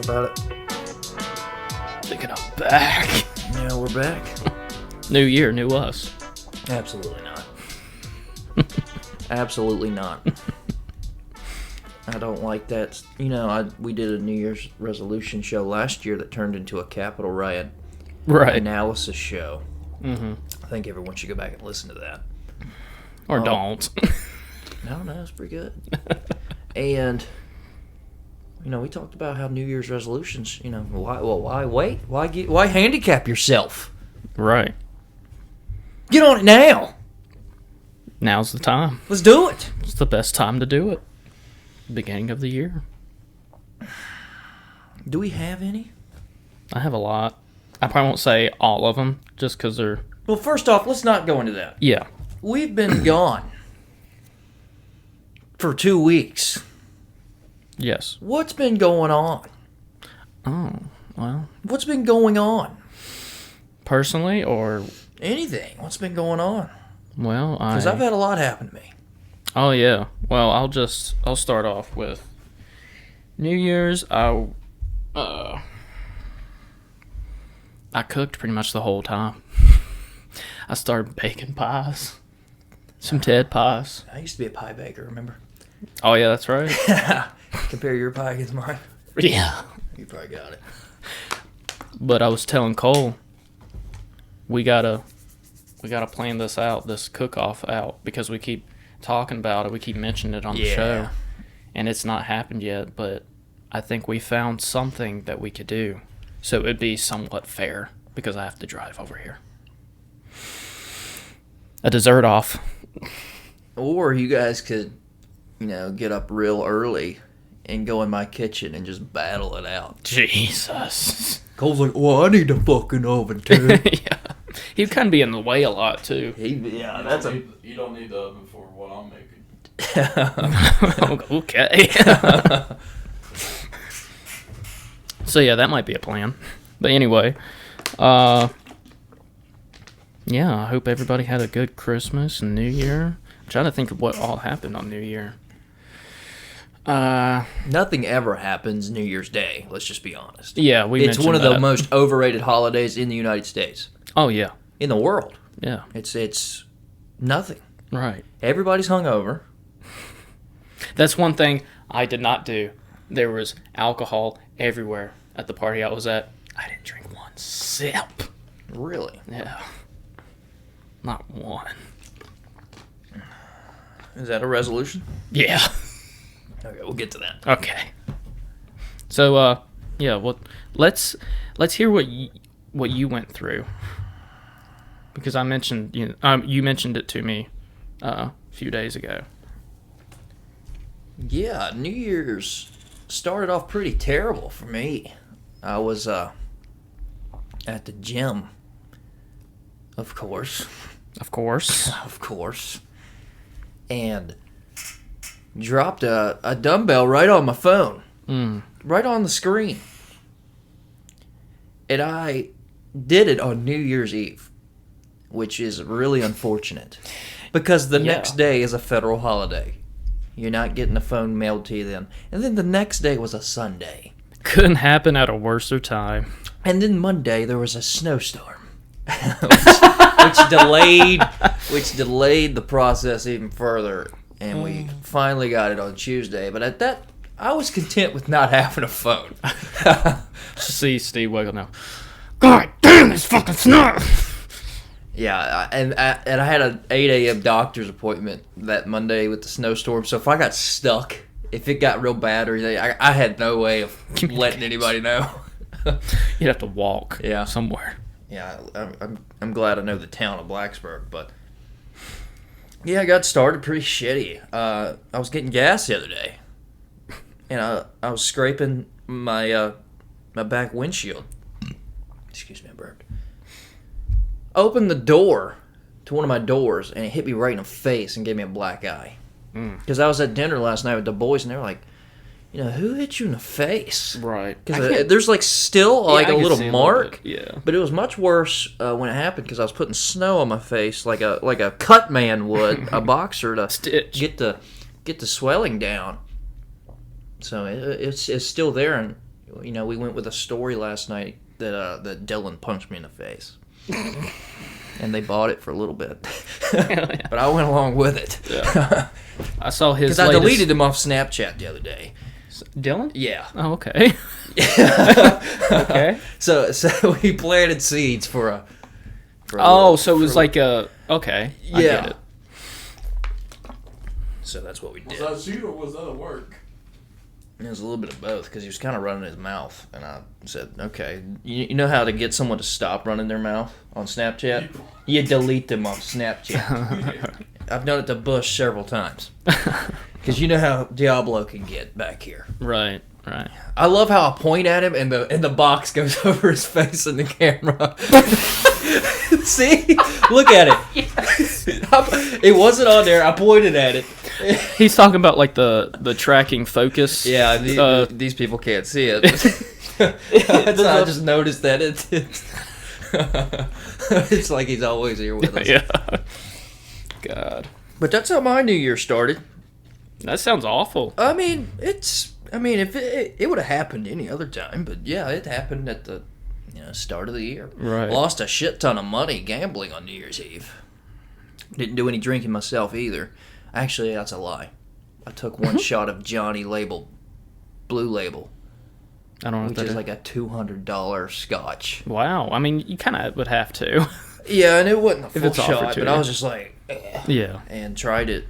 about it? Thinking I'm back. Yeah, we're back. New year, new us. Absolutely not. Absolutely not. I don't like that. You know, we did a New Year's resolution show last year that turned into a Capitol riot analysis show. Mm-hmm. I think everyone should go back and listen to that. Or don't. No, it's pretty good. And, you know, we talked about how New Year's resolutions, you know, why wait? Why handicap yourself? Right. Get on it now. Now's the time. Let's do it. It's the best time to do it. Beginning of the year. Do we have any? I have a lot. I probably won't say all of them, just because they're... Well, first off, let's not go into that. Yeah. We've been gone for 2 weeks. Yes. What's been going on? Oh, well... What's been going on? Personally, or... Anything. What's been going on? Well, Because I've had a lot happen to me. Oh, yeah. Well, I'll start off with New Year's. I cooked pretty much the whole time. I started baking pies. Some Ted pies. I used to be a pie baker, remember? Oh, yeah, that's right. Compare your pie against mine. Yeah. You probably got it. But I was telling Cole, we gotta plan this out, this cook-off out, because we keep talking about it, we keep mentioning it on the show, and it's not happened yet, but I think we found something that we could do, so it'd be somewhat fair, because I have to drive over here. A dessert off. Or you guys could, you know, get up real early and go in my kitchen and just battle it out. Jesus. Cole's like, well, I need a fucking oven, too. Yeah. He'd kind of be in the way a lot, too. You don't need the oven for what I'm making. Okay. So, yeah, that might be a plan. But anyway, yeah, I hope everybody had a good Christmas and New Year. I'm trying to think of what all happened on New Year. Nothing ever happens New Year's Day, let's just be honest. Yeah, it's one of the most overrated holidays in the United States. Oh, yeah. In the world. Yeah. It's nothing. Right. Everybody's hungover. That's one thing I did not do. There was alcohol everywhere at the party I was at. I didn't drink one sip. Really? Yeah. Not one. Is that a resolution? Yeah. Okay, we'll get to that. Okay. So, yeah. Well, let's hear what you went through, because I mentioned you mentioned it to me a few days ago. Yeah, New Year's started off pretty terrible for me. I was at the gym, of course. Of course. Of course. And dropped a dumbbell right on my phone. Right on the screen. And I did it on New Year's Eve, which is really unfortunate. Because the next day is a federal holiday. You're not getting a phone mailed to you then. And then the next day was a Sunday. Couldn't happen at a worser time. And then Monday there was a snowstorm. which delayed the process even further. And we finally got it on Tuesday. But at that, I was content with not having a phone. See Steve Wiggle now. God damn, it's fucking snow! Yeah, and I had an 8 a.m. doctor's appointment that Monday with the snowstorm. So if I got stuck, if it got real bad or anything, I had no way of letting anybody know. You'd have to walk somewhere. Yeah, I'm glad I know the town of Blacksburg, but yeah, I got started pretty shitty. I was getting gas the other day, and I was scraping my back windshield. Excuse me, I burped. Opened the door to one of my doors, and it hit me right in the face and gave me a black eye. Because I was at dinner last night with the boys, and they were like, you know, who hit you in the face? Right. Because there's like still like a little mark. Yeah. But it was much worse when it happened because I was putting snow on my face like a cut man would, a boxer, to Stitch. get the swelling down. So it's still there, and You know, we went with a story last night that Dylan punched me in the face. And they bought it for a little bit. Yeah. But I went along with it. Yeah. I saw his Because I deleted him off Snapchat the other day. Dylan? Yeah. Oh, okay. Okay. So we planted seeds for a So it was like a... Okay. I Yeah. get it. So that's what we did. Was that you or was that at work? It was a little bit of both because he was kind of running his mouth, and I said, "Okay, you know how to get someone to stop running their mouth on Snapchat? You delete them off Snapchat." I've done it to Bush several times because you know how Diablo can get back here. Right. I love how I point at him and the box goes over his face in the camera. See, look at it. Yes. It wasn't on there. I pointed at it. He's talking about like the tracking focus. Yeah, these people can't see it. I just noticed that it's like he's always here with us. Yeah. God. But that's how my New Year started. That sounds awful. I mean, if it would have happened any other time, but yeah, it happened at the start of the year. Right. Lost a shit ton of money gambling on New Year's Eve. Didn't do any drinking myself either. Actually, that's a lie. I took one shot of Johnny Blue Label, I don't know which what that is like a $200 scotch. Wow. I mean, you kind of would have to. Yeah, and it wasn't a full it's offered shot, to but you. I was just like, eh, Yeah. and tried it.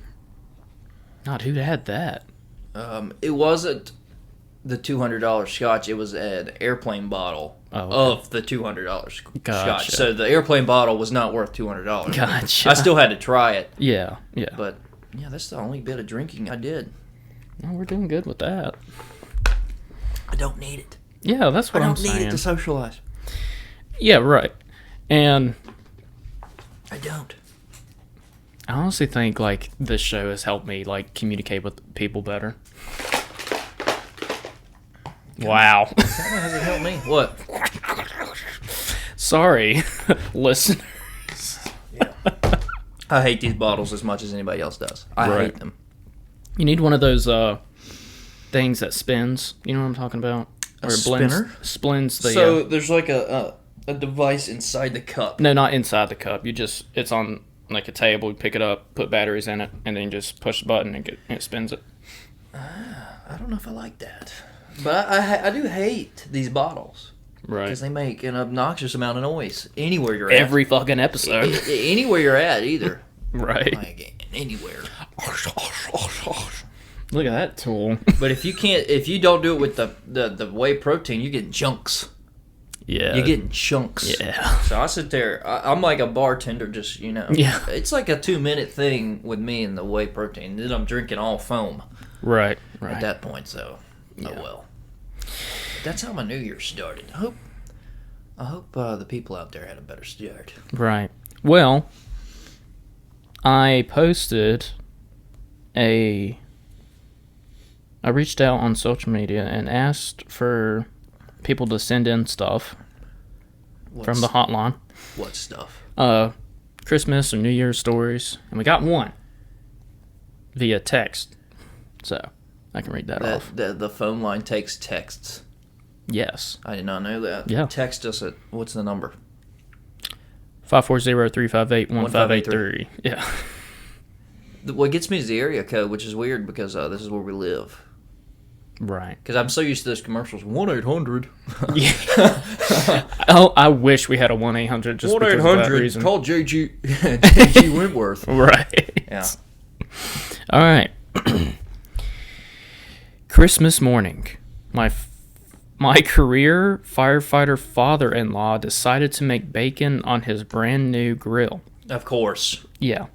God, who had that? It wasn't the $200 scotch. It was an airplane bottle Oh, of the $200 scotch. Gotcha. So the airplane bottle was not worth $200. Gotcha. I still had to try it, Yeah. but yeah, that's the only bit of drinking I did. Well, we're doing good with that. I don't need it. Yeah, that's what I I'm don't need saying. it to socialize. Yeah, right. And I don't. I honestly think like this show has helped me like communicate with people better. Wow. How has it helped me? What? Sorry, listeners. Yeah. I hate these bottles as much as anybody else does. I Right. hate them. You need one of those things that spins. You know what I'm talking about? A Where it spinner? Splins the. So there's like a device inside the cup. No, not inside the cup. It's on like a table. You pick it up, put batteries in it, and then you just push the button and it spins it. I don't know if I like that. But I do hate these bottles. Right. Because they make an obnoxious amount of noise anywhere you're at. Every fucking episode. Anywhere you're at, either. Right. Like, anywhere. Look at that tool. But if you don't do it with the whey protein, you're getting chunks. Yeah. You're getting chunks. Yeah. So I sit there. I'm like a bartender, just, Yeah. It's like a 2-minute thing with me and the whey protein. Then I'm drinking all foam Right. at that point, so, Yeah. oh well. That's how my New Year started. I hope the people out there had a better start. Right. Well, I posted I reached out on social media and asked for people to send in stuff from the hotline. What stuff? Christmas or New Year's stories. And we got one via text. So, I can read that off. The phone line takes texts. Yes. I did not know that. Yeah. Text us at, what's the number? 540-358-1583. Yeah. What gets me is the area code, which is weird because this is where we live. Right. Because I'm so used to those commercials. 1-800. Yeah. Oh, I wish we had a 1-800 just because of that 1-800. reason. Call JG Wentworth. Right. Yeah. All right. Christmas morning. My career firefighter father-in-law decided to make bacon on his brand new grill. Of course. Yeah.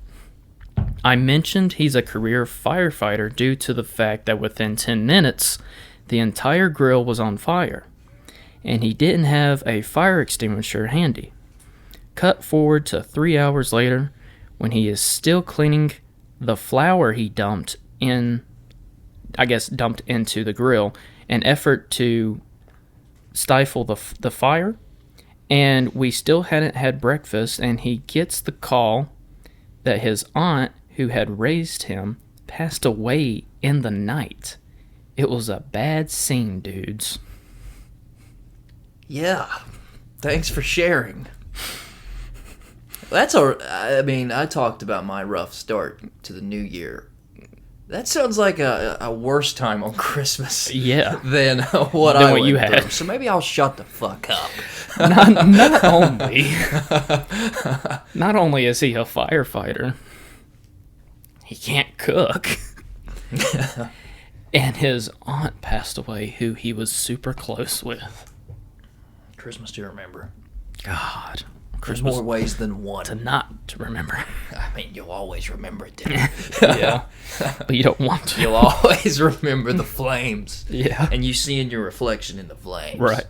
I mentioned he's a career firefighter due to the fact that within 10 minutes, the entire grill was on fire, and he didn't have a fire extinguisher handy. Cut forward to 3 hours later, when he is still cleaning the flour he dumped into the grill, an effort to stifle the fire, and we still hadn't had breakfast, and he gets the call that his aunt, who had raised him, passed away in the night. It was a bad scene, dudes. Yeah. Thanks for sharing. I talked about my rough start to the new year. That sounds like a worse time on Christmas. Yeah. Than what you went had. through. So maybe I'll shut the fuck up. Not only is he a firefighter, he can't cook. And his aunt passed away, who he was super close with. Christmas to remember. God. There's Christmas more ways than one. to remember. I mean, you'll always remember it, dude. Yeah. But you don't want to. You'll always remember the flames. Yeah. And you seeing your reflection in the flames. Right.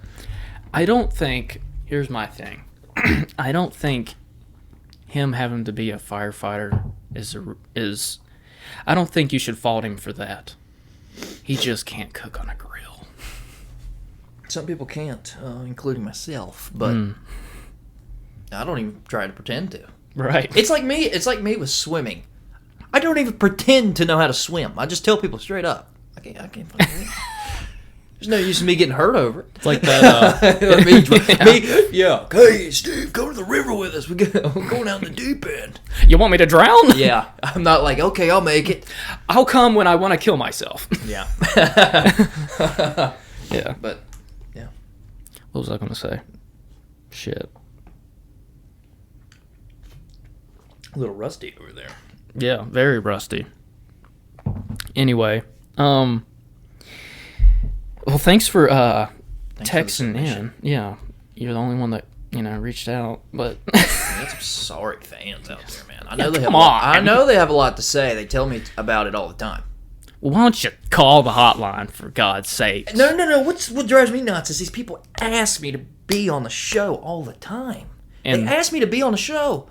I don't think... Here's my thing. I don't think him having to be a firefighter is... I don't think you should fault him for that. He just can't cook on a grill. Some people can't, including myself, but I don't even try to pretend to. Right. It's like me with swimming. I don't even pretend to know how to swim. I just tell people straight up. I can't fucking swim. There's no use in me getting hurt over it. It's like that. Hey, Steve, go to the river with us. We're going down the deep end. You want me to drown? Yeah. I'm not like, okay, I'll make it. I'll come when I want to kill myself. Yeah. Yeah. But, yeah. What was I going to say? Shit. A little rusty over there. Yeah, very rusty. Anyway, well, thanks for texting in. Yeah, you're the only one that reached out. But We got some sorry fans out there, man. I know Yeah, I know they have a lot to say. They tell me about it all the time. well, why don't you call the hotline for God's sake? No. What drives me nuts is these people ask me to be on the show all the time. And- they ask me to be on the show.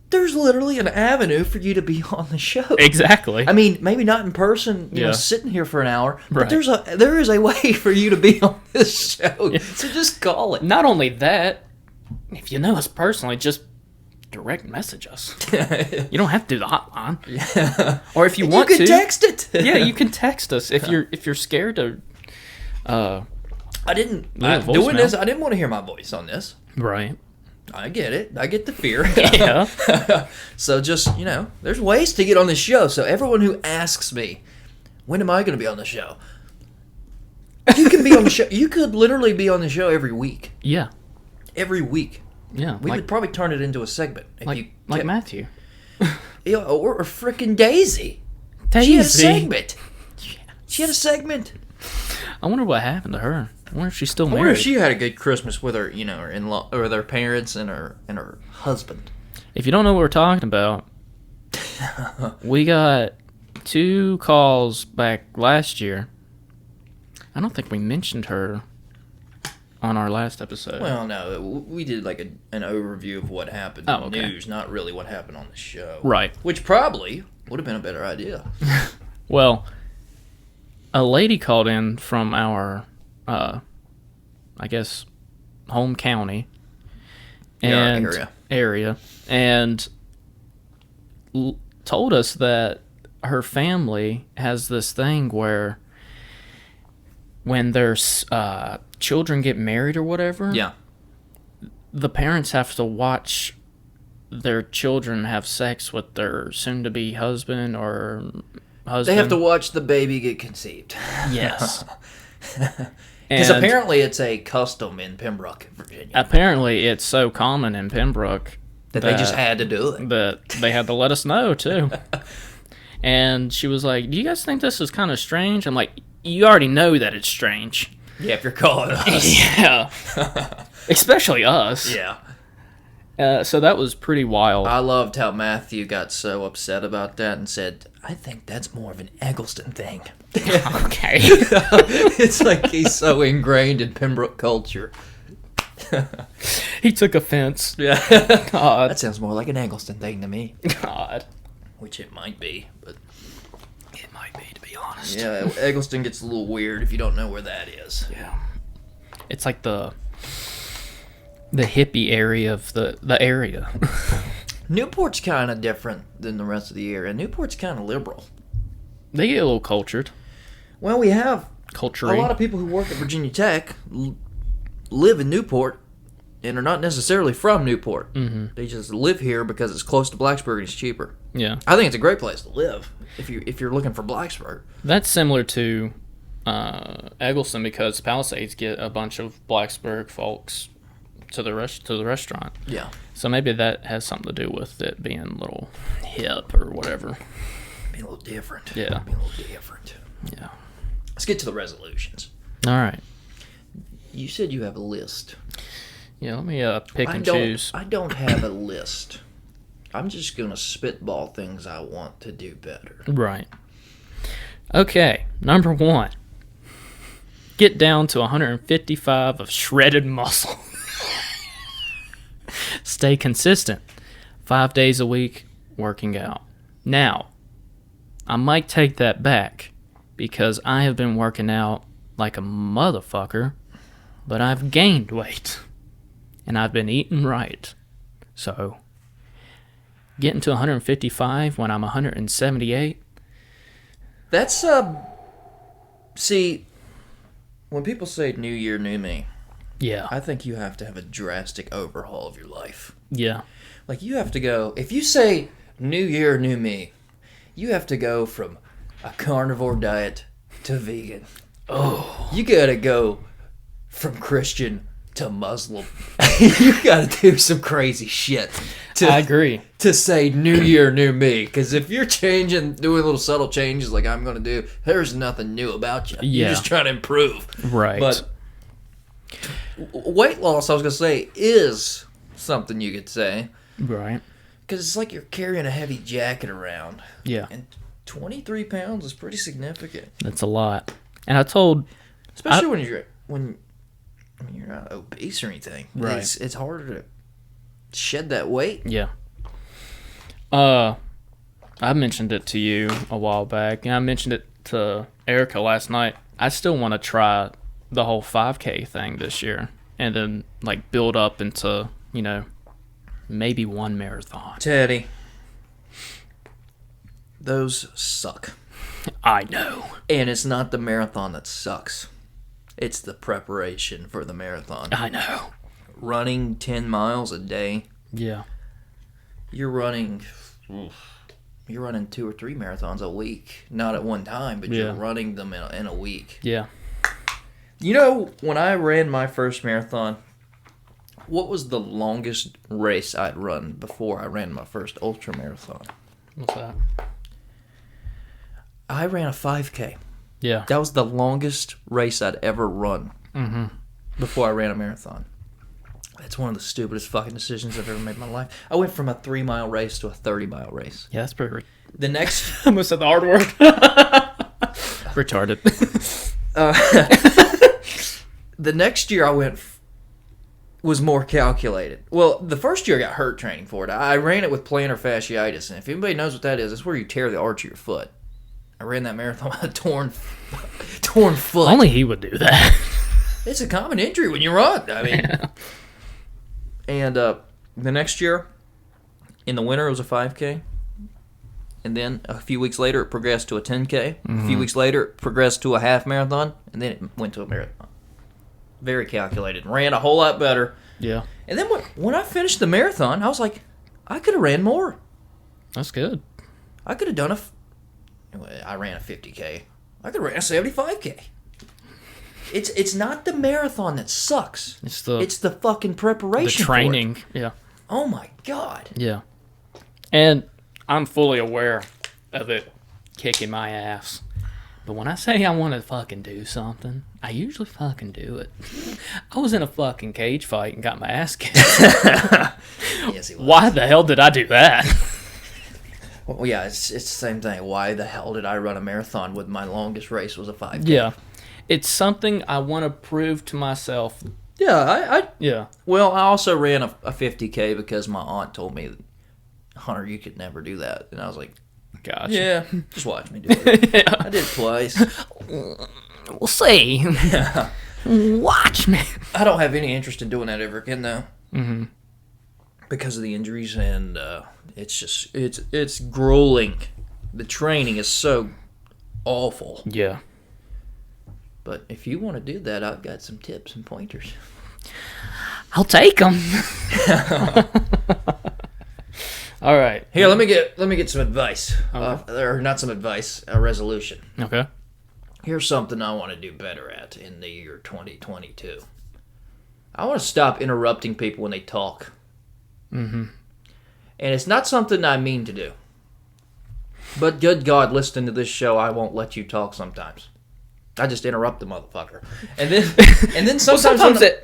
There's literally an avenue for you to be on the show. Exactly. I mean, maybe not in person, Yeah. sitting here for an hour, Right. but there is a way for you to be on this show. So just call it. Not only that, if you know us personally, just direct message us. You don't have to do the hotline. Yeah. Or if you want you can to, text it. yeah, you can text us if you're scared to. I didn't Yeah, doing voicemail. this. I didn't want to hear my voice on this. Right. I get it. I get the fear. Yeah. So just, there's ways to get on the show. So everyone who asks me, when am I going to be on the show? You can be on the show. You could literally be on the show every week. Yeah. Every week. Yeah. We could probably turn it into a segment. If like Matthew. or frickin' Daisy. Daisy. She had a segment. She had a segment. I wonder what happened to her. I wonder if she's still I wonder married. if she had a good Christmas with her, her in-law, or with her parents and her husband. If you don't know what we're talking about, we got 2 calls back last year. I don't think we mentioned her on our last episode. Well, no, we did like an overview of what happened in the news, not really what happened on the show. Right. Which probably would have been a better idea. Well, a lady called in from our, I guess, home county and area, and told us that her family has this thing where when their children get married or whatever, Yeah. the parents have to watch their children have sex with their soon-to-be husband or husband. They have to watch the baby get conceived. Yes. Because And apparently it's a custom in Pembroke, Virginia. apparently it's so common in Pembroke That they just had to do it. that they had to let us know too. And she was like, "Do you guys think this is kind of strange?" I'm like, "You already know that it's strange." Yeah, if you're calling us. Yeah. Especially us. Yeah. So that was pretty wild. I loved how Matthew got so upset about that and said, I think that's more of an Eggleston thing. Okay. It's like he's so ingrained in Pembroke culture. He took offense. Yeah. God. That sounds more like an Eggleston thing to me. God. Which it might be, but It might be, to be honest. yeah, Eggleston gets a little weird if you don't know where that is. Yeah. It's like the hippie area of the area. Newport's kind of different than the rest of the area. Newport's kind of liberal. They get a little cultured. Well, we have Culture. a lot of people who work at Virginia Tech live in Newport and are not necessarily from Newport. Mm-hmm. They just live here because it's close to Blacksburg and it's cheaper. Yeah. I think it's a great place to live if you're looking for Blacksburg. That's similar to Eggleston because Palisades get a bunch of Blacksburg folks to the restaurant. Yeah. So maybe that has something to do with it being a little hip or whatever. Being a little different. Yeah. Being a little different. Yeah. Let's get to the resolutions. All right. You said you have a list. Yeah, let me pick and choose. I don't have a list. I'm just going to spitball things I want to do better. Right. Okay, number 1. Get down to 155 of shredded muscle. Stay consistent. 5 days a week working out. Now, I might take that back because I have been working out like a motherfucker, but I've gained weight. And I've been eating right. So, getting to 155 when I'm 178. That's, see, when people say new year, new me, Yeah. I think you have to have a drastic overhaul of your life. Yeah. Like, you have to go, if you say new year, new me, you have to go from a carnivore diet to vegan. Oh. You gotta go from Christian to Muslim. You gotta do some crazy shit I agree. to say new year, new me. Because if you're doing little subtle changes like I'm gonna do, there's nothing new about you. Yeah. You're just trying to improve. Right. But weight loss, I was gonna say, is something you could say. Right. Because it's like you're carrying a heavy jacket around. Yeah. And 23 pounds is pretty significant. That's a lot. And I told... Especially when you're not obese or anything. Right. It's harder to shed that weight. Yeah. I mentioned it to you a while back, and I mentioned it to Erica last night. I still want to try the whole 5K thing this year, and then like build up into, maybe one marathon. Teddy, those suck. I know. And it's not the marathon that sucks. It's the preparation for the marathon. I know. Running 10 miles a day. Yeah. You're running 2 or 3 marathons a week. Not at one time, but you're running them in a week. Yeah. You know, when I ran my first marathon, what was the longest race I'd run before I ran my first ultra marathon? What's that? I ran a 5K. Yeah. That was the longest race I'd ever run before I ran a marathon. That's one of the stupidest fucking decisions I've ever made in my life. I went from a 3-mile race to a 30-mile race. Yeah, that's pretty... The next... I almost said the hard word. Retarded. The next year I went... was more calculated. Well, the first year I got hurt training for it. I ran it with plantar fasciitis, and if anybody knows what that is, it's where you tear the arch of your foot. I ran that marathon with a torn foot. Only he would do that. It's a common injury when you run. I mean, Yeah. And the next year, in the winter, it was a 5K. And then a few weeks later, it progressed to a 10K. A few weeks later, it progressed to a half marathon, and then it went to a marathon. Very calculated. Ran a whole lot better. Yeah. And then when I finished the marathon, I was like, I could have ran more. That's good. I could have done I ran a 50K. I could have ran a 75K. It's not the marathon that sucks. It's the fucking preparation. The training. For it. Yeah. Oh my god. Yeah. And I'm fully aware of it kicking my ass. But when I say I want to fucking do something, I usually fucking do it. I was in a fucking cage fight and got my ass kicked. Yes, he was. Why the hell did I do that? Well, yeah, it's the same thing. Why the hell did I run a marathon when my longest race was a 5K? Yeah. It's something I want to prove to myself. Yeah, Yeah. Well, I also ran a 50K because my aunt told me, Hunter, you could never do that. And I was like, Gotcha. yeah, just watch me do it. Yeah. I did it twice. We'll see. Watch me. I don't have any interest in doing that ever again, though. Mm-hmm. Because of the injuries, and it's grueling. The training is so awful. Yeah. But if you want to do that, I've got some tips and pointers. I'll take them. All right. Here, let me get some advice. Or not some advice, a resolution. Okay. Here's something I want to do better at in the year 2022. I want to stop interrupting people when they talk. Mm-hmm. And it's not something I mean to do. But good God, listening to this show, I won't let you talk sometimes. I just interrupt the motherfucker. And then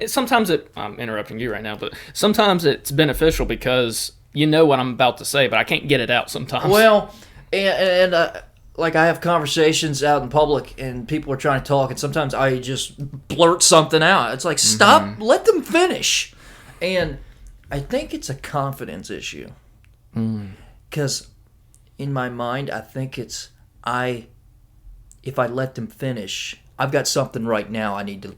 sometimes I'm interrupting you right now, but sometimes it's beneficial because you know what I'm about to say, but I can't get it out sometimes. Well, and like I have conversations out in public and people are trying to talk and sometimes I just blurt something out. It's like, stop, let them finish. And I think it's a confidence issue. Because in my mind, I think it's if I let them finish, I've got something right now I need to,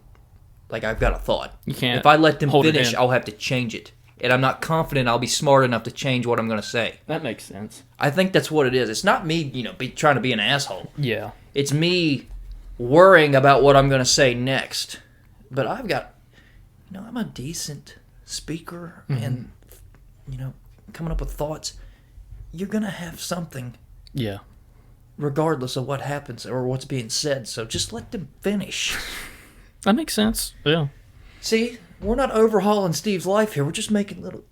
like I've got a thought. You can't. If I let them finish, I'll have to change it. And I'm not confident I'll be smart enough to change what I'm going to say. That makes sense. I think that's what it is. It's not me, trying to be an asshole. Yeah. It's me worrying about what I'm going to say next. But I've got, I'm a decent speaker and, coming up with thoughts. You're going to have something. Yeah. Regardless of what happens or what's being said. So just let them finish. That makes sense. Yeah. See, we're not overhauling Steve's life here. We're just making little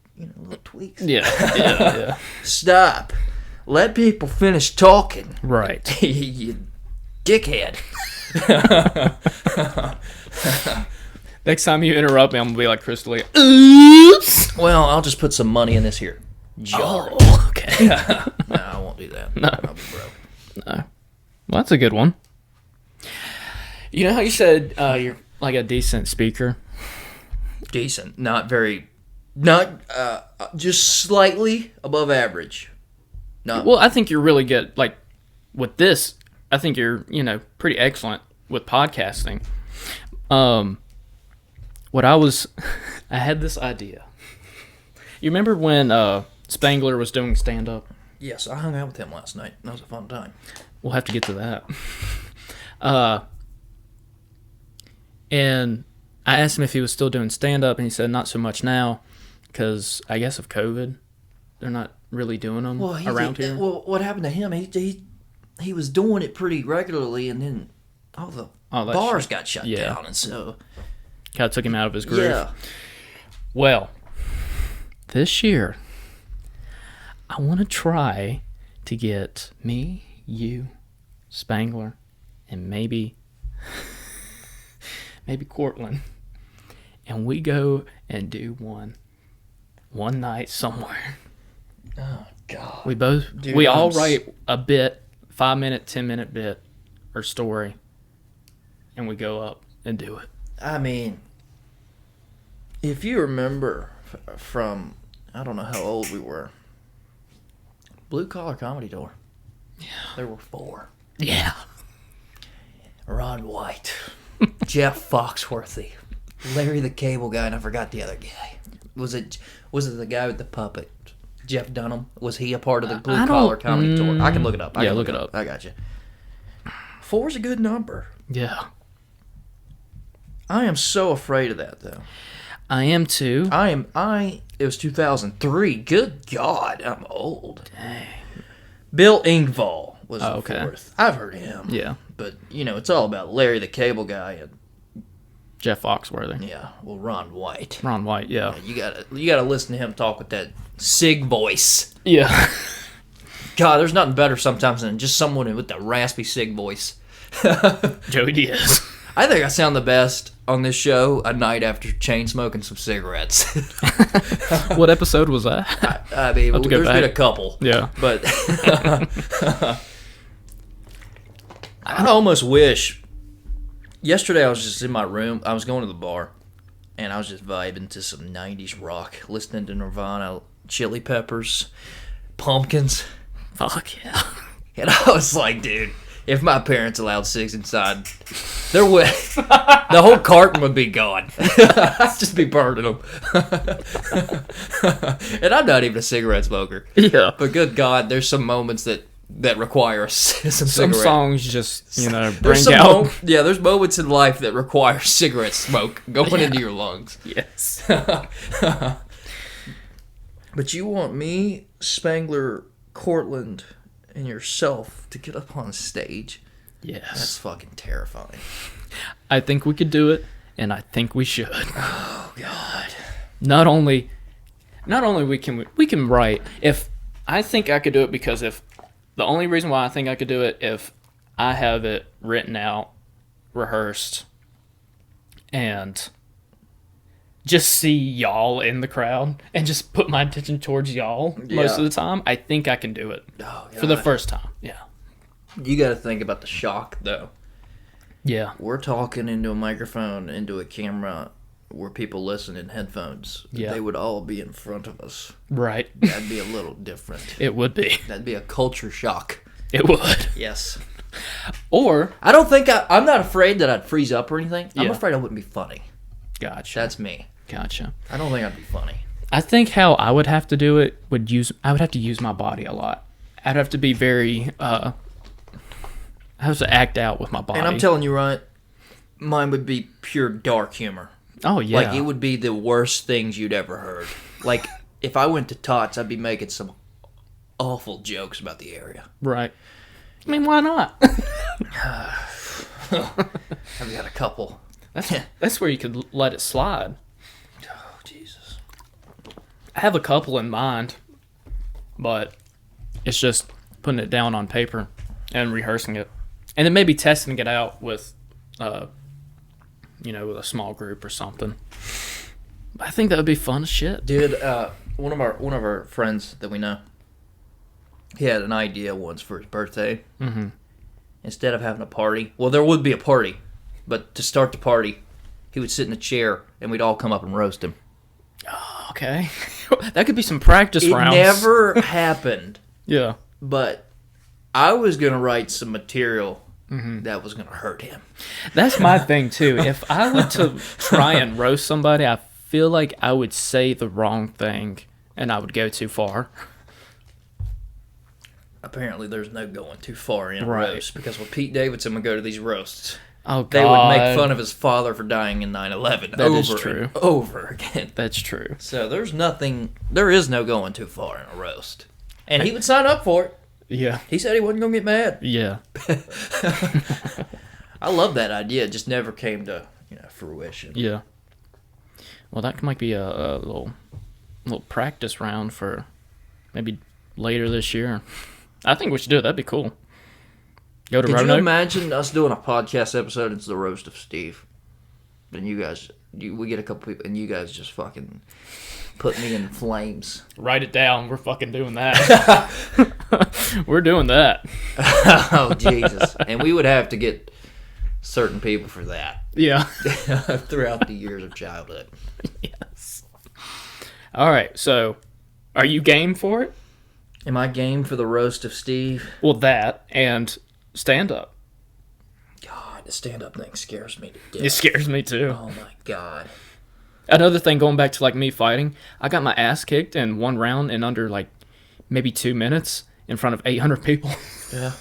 tweaks. Yeah. Stop. Let people finish talking. Right. You dickhead. Next time you interrupt me, I'm going to be like Chris D'Elia. Oops. Well, I'll just put some money in this here jar. Oh, okay. No, I won't do that. No. I'll be broke. No. Well, that's a good one. You know how you said you're like a decent speaker? Decent. Not just slightly above average. No. Well, I think you're really good. Like, with this, I think you're, pretty excellent with podcasting. I had this idea. You remember when Spangler was doing stand-up? Yes, I hung out with him last night. That was a fun time. We'll have to get to that. And I asked him if he was still doing stand-up, and he said not so much now because, I guess, of COVID. They're not really doing them around here. Well, what happened to him, he was doing it pretty regularly, and then all the bars got shut down, and so... Kind of took him out of his groove. Yeah. Well, this year... I want to try to get me, you, Spangler, and maybe Cortland, and we go and do one night somewhere. Oh God! We all write a bit, 5-minute, 10-minute bit or story, and we go up and do it. I mean, if you remember from, I don't know how old we were. Blue Collar Comedy Tour. Yeah. There were 4. Yeah. Ron White. Jeff Foxworthy. Larry the Cable Guy, and I forgot the other guy. Was it the guy with the puppet? Jeff Dunham? Was he a part of the Blue Collar Comedy Tour? I can look it up. Look it up. I got you. 4's a good number. Yeah. I am so afraid of that, though. I am too. It was 2003. Good God, I'm old. Dang. Bill Engvall was the 4th. I've heard him. Yeah. But, it's all about Larry the Cable Guy and... Jeff Foxworthy. Yeah, well, Ron White. Ron White, yeah. You gotta listen to him talk with that Sig voice. Yeah. God, there's nothing better sometimes than just someone with that raspy Sig voice. Joey Diaz. I think I sound the best on this show a night after chain smoking some cigarettes. What episode was that? I mean, there's been a couple. Yeah. But I almost wish... Yesterday I was just in my room. I was going to the bar, and I was just vibing to some 90s rock, listening to Nirvana, Chili Peppers, Pumpkins. Fuck yeah. And I was like, dude... If my parents allowed cigs inside, the whole carton would be gone. I'd just be burning them. And I'm not even a cigarette smoker. Yeah. But good God, there's some moments that that require some Some cigarette. songs just, you know, There's bring out. there's moments in life that require cigarette smoke going into your lungs. Yes. But you want me, Spangler, Cortland, and yourself to get up on stage? Yes. That's fucking terrifying. I think we could do it, and I think we should. Oh God. Not only we can write. If I think I could do it, because if the only reason why I think I could do it, if I have it written out, rehearsed, and just see y'all in the crowd and just put my attention towards y'all most of the time, I think I can do it for the first time. Yeah. You got to think about the shock, though. Yeah. We're talking into a microphone, into a camera, where people listen in headphones. Yeah. They would all be in front of us. Right. That'd be a little different. It would be. That'd be a culture shock. It would. Yes. Or I don't think I'm not afraid that I'd freeze up or anything. I'm Yeah. afraid I wouldn't be funny. gotcha. That's me. Gotcha. I don't think I'd be funny. I think how I would have to do it I would have to use my body a lot. I'd have to be very I have to act out with my body. And I'm telling you, right, mine would be pure dark humor. Oh yeah. Like, it would be the worst things you'd ever heard. Like, if I went to Tots, I'd be making some awful jokes about the area. Right. I mean, why not? I've got a couple. That's where you could let it slide. Oh, Jesus. I have a couple in mind, but it's just putting it down on paper and rehearsing it, and then maybe testing it out with, with a small group or something. I think that would be fun as shit. Dude, one of our friends that we know, he had an idea once for his birthday. Mm-hmm. Instead of having a party, well, there would be a party, but to start the party, he would sit in a chair and we'd all come up and roast him. Okay, that could be some practice rounds. It never happened. Yeah, but I was gonna write some material that was gonna hurt him. that's my thing too. If I were to try and roast somebody, I feel like I would say the wrong thing and I would go too far. Apparently, there's no going too far in a Right. roast, because when Pete Davidson would go to these roasts, Oh God, they would make fun of his father for dying in 9/11 That over is true. and over again. That's true. So there is no going too far in a roast. And he would sign up for it. Yeah, He said he wasn't going to get mad. yeah. I love that idea. It just never came to fruition. Yeah. Well, that might be a little practice round for maybe later this year. I think we should do it. That'd be cool. Go to Could you Roanoke. imagine us doing a podcast episode? It's the roast of Steve. Then we get a couple people, and you guys just fucking put me in flames. Write it down. We're fucking doing that. We're doing that. Oh, Jesus. And we would have to get certain people for that Yeah. throughout the years of childhood. Yes. All right. So, are you game for it? Am I game for the roast of Steve? Well, that and stand up. God, the stand-up thing scares me to death. It scares me too. Oh, my God. Another thing, going back to like me fighting, I got my ass kicked in one round in under like maybe 2 minutes in front of 800 people. Yeah.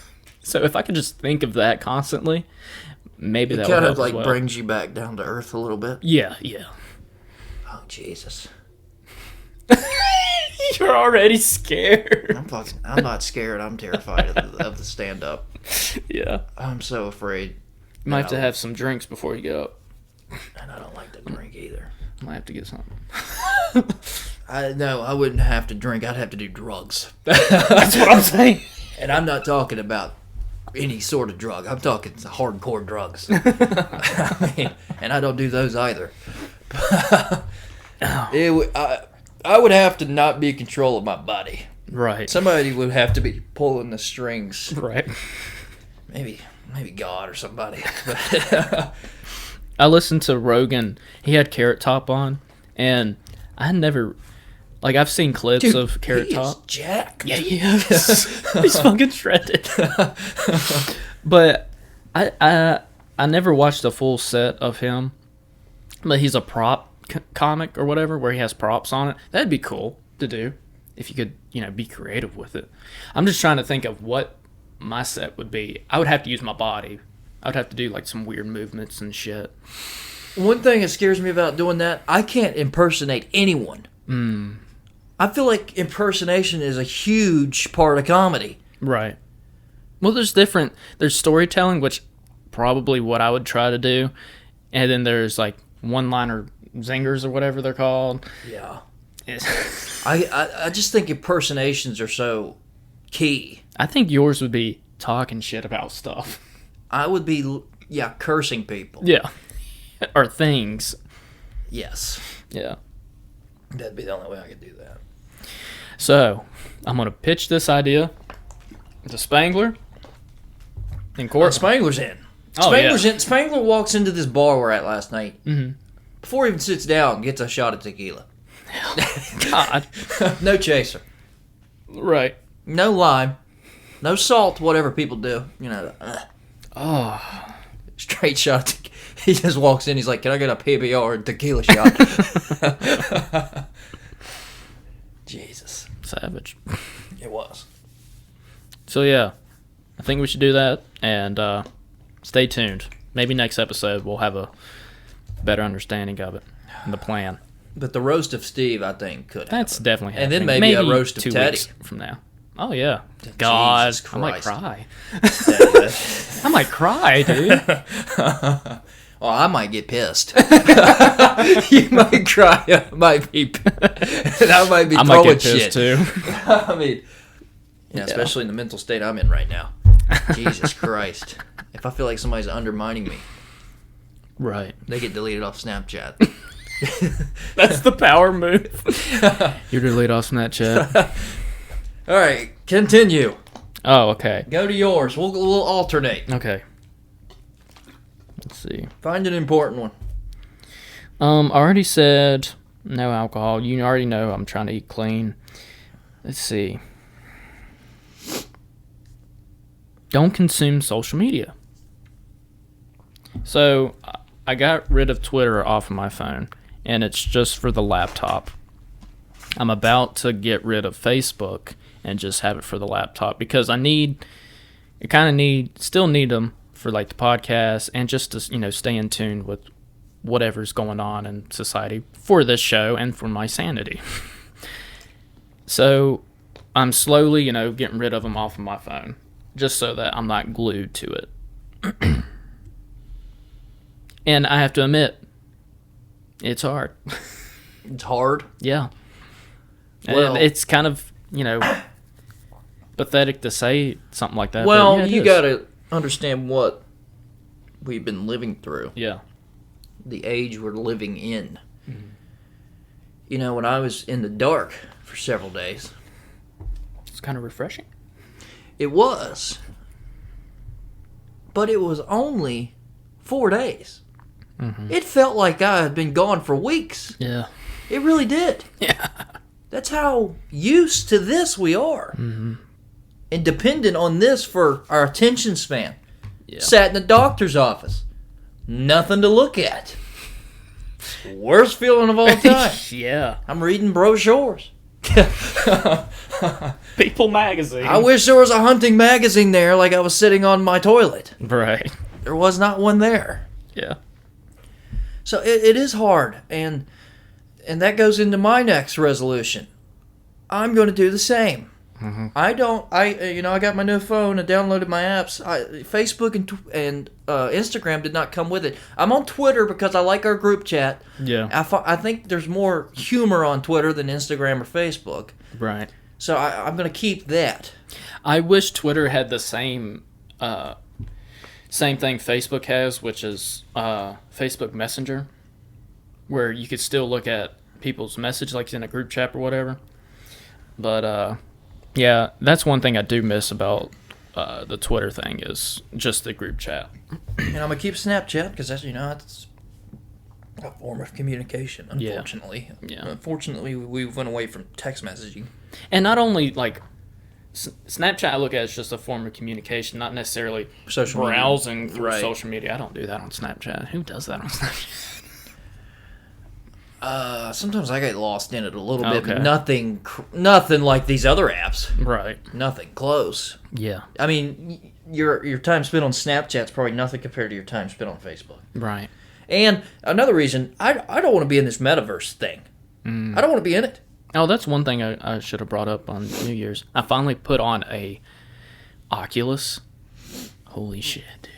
So if I could just think of that constantly, maybe It that would kind help of like as well. brings you back down to earth a little bit. Yeah. Oh, Jesus. You're already scared. I'm not scared. I'm terrified of the stand-up. Yeah. I'm so afraid. You might have to have some drinks before you get up. And I don't like to drink either. Might have to get something. I wouldn't have to drink. I'd have to do drugs. That's what I'm saying. And I'm not talking about any sort of drug. I'm talking hardcore drugs. I mean, and I don't do those either. I would have to not be in control of my body. Right. Somebody would have to be pulling the strings. Right. Maybe God or somebody. I listened to Rogan. He had Carrot Top on, and I never, like, I've seen clips of Carrot he Top. is jacked. Yeah, he is. He's fucking shredded. But I never watched a full set of him. But he's a prop comic or whatever, where he has props on it. That'd be cool to do. if you could, be creative with it. I'm just trying to think of what my set would be. I would have to use my body. I would have to do like some weird movements and shit. One thing that scares me about doing that, I can't impersonate anyone. I feel like impersonation is a huge part of comedy. Right. Well, there's storytelling, which probably what I would try to do. And then there's like one-liner zingers or whatever they're called. Yeah. I just think impersonations are so key. I think yours would be talking shit about stuff. I would be, cursing people. Yeah. Or things. Yes. Yeah. That'd be the only way I could do that. So, I'm going to pitch this idea to Spangler and Court. Spangler's in. Spangler's in. Spangler walks into this bar we're at last night. Mm-hmm. Before he even sits down, gets a shot of tequila. God. No chaser. Right. No lime. No salt, whatever people do. Oh. Straight shot of tequila. He just walks in, he's like, can I get a PBR and tequila shot? Jesus. Savage. It was. So, yeah. I think we should do that. And stay tuned. Maybe next episode we'll have a better understanding of it and the plan. But the roast of Steve, I think, could happen. That's definitely happening. And then maybe a roast of 2 Teddy. weeks from now. Oh, yeah. God. Jesus I might Christ. cry. I might cry, dude. Well, I might get pissed. You might cry. I might be and I might be throwing shit. Too. I mean, especially in the mental state I'm in right now. Jesus Christ. If I feel like somebody's undermining me, right, they get deleted off Snapchat. That's the power move. You're deleted off Snapchat. All right, continue. Oh, okay. Go to yours. We'll alternate. Okay. Let's see. Find an important one. I already said no alcohol. You already know I'm trying to eat clean. Let's see. Don't consume social media. So, I got rid of Twitter off of my phone, and it's just for the laptop. I'm about to get rid of Facebook and just have it for the laptop because still need them for like the podcast and just to, stay in tune with whatever's going on in society for this show and for my sanity. So I'm slowly, getting rid of them off of my phone just so that I'm not glued to it. And I have to admit, it's hard. It's hard? Yeah. Well, it's kind of, pathetic to say something like that. Well, but you got to understand what we've been living through. Yeah. The age we're living in. Mm-hmm. When I was in the dark for several days. It's kind of refreshing. It was. But it was only 4 days. Mm-hmm. It felt like I had been gone for weeks. Yeah. It really did. Yeah. That's how used to this we are. Mm-hmm. And dependent on this for our attention span. Yeah. Sat in the doctor's office. Nothing to look at. Worst feeling of all time. Yeah. I'm reading brochures. People magazine. I wish there was a hunting magazine there like I was sitting on my toilet. Right. There was not one there. Yeah. So it is hard. And that goes into my next resolution. I'm going to do the same. Mm-hmm. I got my new phone and downloaded my apps. Facebook and Instagram did not come with it. I'm on Twitter because I like our group chat. Yeah. I think there's more humor on Twitter than Instagram or Facebook. Right. So I'm going to keep that. I wish Twitter had the same thing Facebook has, which is Facebook Messenger, where you could still look at people's message like in a group chat or whatever. But yeah, that's one thing I do miss about the Twitter thing is just the group chat. And I'm gonna keep Snapchat because that's it's a form of communication. Unfortunately, Yeah. Unfortunately, we went away from text messaging. And not only like Snapchat, I look at as just a form of communication, not necessarily Social browsing media. through Right. social media. I don't do that on Snapchat. Who does that on Snapchat? Sometimes I get lost in it a little bit, Okay. but nothing like these other apps. Right. Nothing close. Yeah. I mean, your time spent on Snapchat's probably nothing compared to your time spent on Facebook. Right. And another reason, I don't want to be in this metaverse thing. I don't want to be in it. Oh, that's one thing I should have brought up on New Year's. I finally put on a Oculus. Holy shit, dude.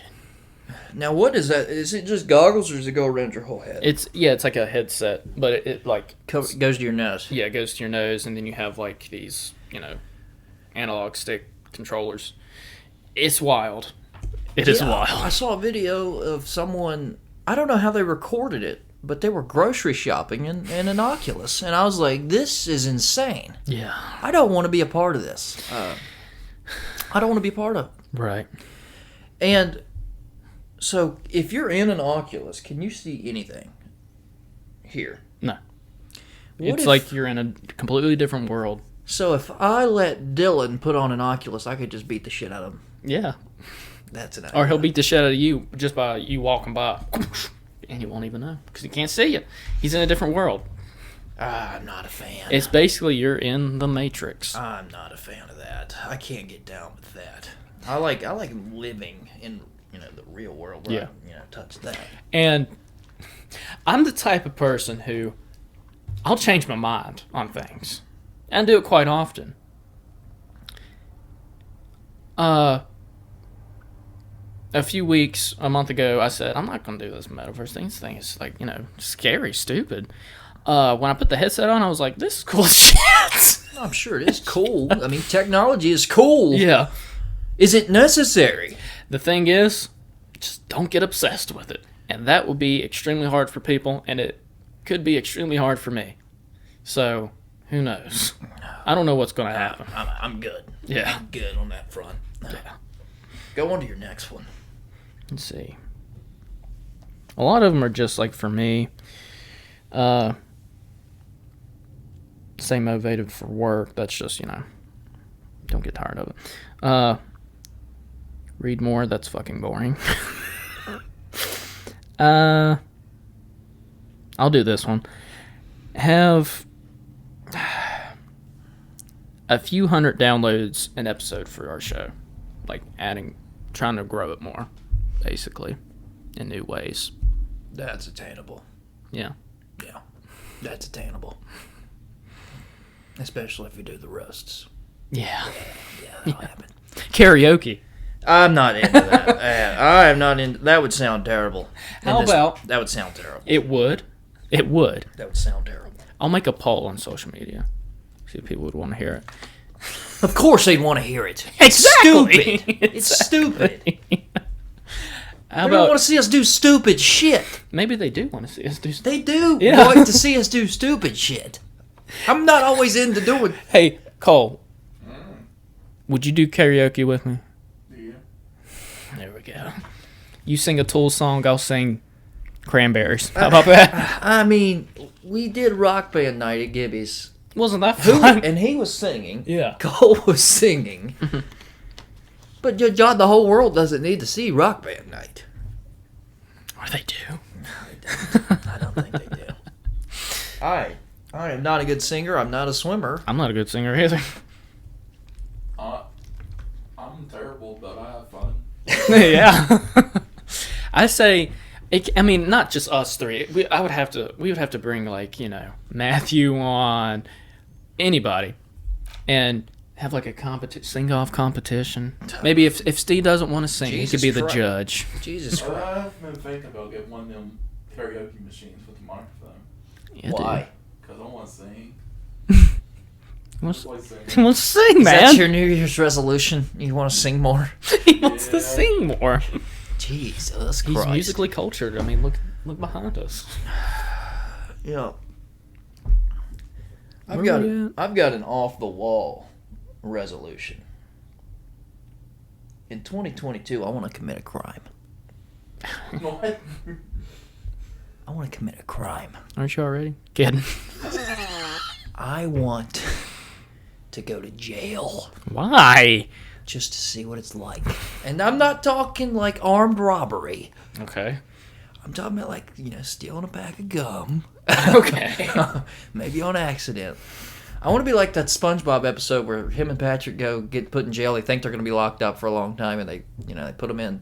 Now, what is that? Is it just goggles, or does it go around your whole head? It's like a headset, but it like Goes to your nose. yeah, it goes to your nose, and then you have like these analog stick controllers. It's wild. It is wild. I saw a video of someone. I don't know how they recorded it, but they were grocery shopping in an Oculus, and I was like, "This is insane. Yeah. I don't want to be a part of this. I don't want to be a part of it." Right. And so, if you're in an Oculus, can you see anything here? No. What It's if- like you're in a completely different world. So if I let Dylan put on an Oculus, I could just beat the shit out of him. Yeah. That's an idea. Or he'll beat the shit out of you just by you walking by. And you won't even know because he can't see you. He's in a different world. I'm not a fan. It's basically you're in the Matrix. I'm not a fan of that. I can't get down with that. I like living in the real world where Yeah. I touch that. And I'm the type of person who I'll change my mind on things. And do it quite often. A month ago, I said, I'm not going to do this metaverse thing. This thing is like, scary, stupid. When I put the headset on, I was like, this is cool as shit. I'm sure it is cool. I mean, technology is cool. Yeah. Is it necessary? The thing is, just don't get obsessed with it. And that will be extremely hard for people, and it could be extremely hard for me. So, who knows? I don't know what's going to happen. I'm good. Yeah. I'm good on that front. Yeah. Go on to your next one. Let's see. A lot of them are just like for me. Stay motivated for work. That's just, don't get tired of it. Read more. That's fucking boring. I'll do this one. Have a few hundred downloads an episode for our show. Like trying to grow it more, basically, in new ways. That's attainable. Yeah. Yeah. That's attainable. Especially if you do the roasts. Yeah. Yeah, that'll happen. Karaoke. I'm not into that. I am not into. That would sound terrible. That would sound terrible. It would. It would. That would sound terrible. I'll make a poll on social media. See if people would want to hear it. Of course they'd want to hear it. Exactly. Stupid. It's stupid. How They don't want about to see us do stupid shit. maybe they do want to see us do stuff. They do Yeah. want to see us do stupid shit. I'm not always into doing. Hey, Cole. Would you do karaoke with me? Yeah. There we go. You sing a Tool song, I'll sing Cranberries. How about that? I mean, we did Rock Band night at Gibby's. Wasn't that fun? And he was singing. Yeah. Cole was singing. But John, the whole world doesn't need to see Rock Band night. Or they do. I don't think they do. I am not a good singer. I'm not a swimmer. I'm not a good singer either. I'm terrible, but I have fun. Yeah. I say, not just us three. We would have to bring Matthew on, anybody, and have like a sing-off competition. Maybe if Steve doesn't want to sing, he could be the Christ. judge. Jesus Christ. I've been thinking about getting one of them karaoke machines with the microphone. Yeah, Why? Because I want to sing. He wants, Like singing. he wants to sing, Is man. that your New Year's resolution? You want to sing more? He wants to Yeah. sing more. Jesus He's Christ. musically cultured. I mean, look behind us. Yeah. Where we at? I've got an off the wall resolution. In 2022, I want to commit a crime. What? I want to commit a crime. Aren't you already? Kidding. I want to go to jail Why? just to see what it's like. And I'm not talking like armed robbery. Okay. I'm talking about stealing a pack of gum Okay. Maybe on accident. I want to be like that SpongeBob episode where him and Patrick get put in jail. They think they're going to be locked up for a long time, and they put them in,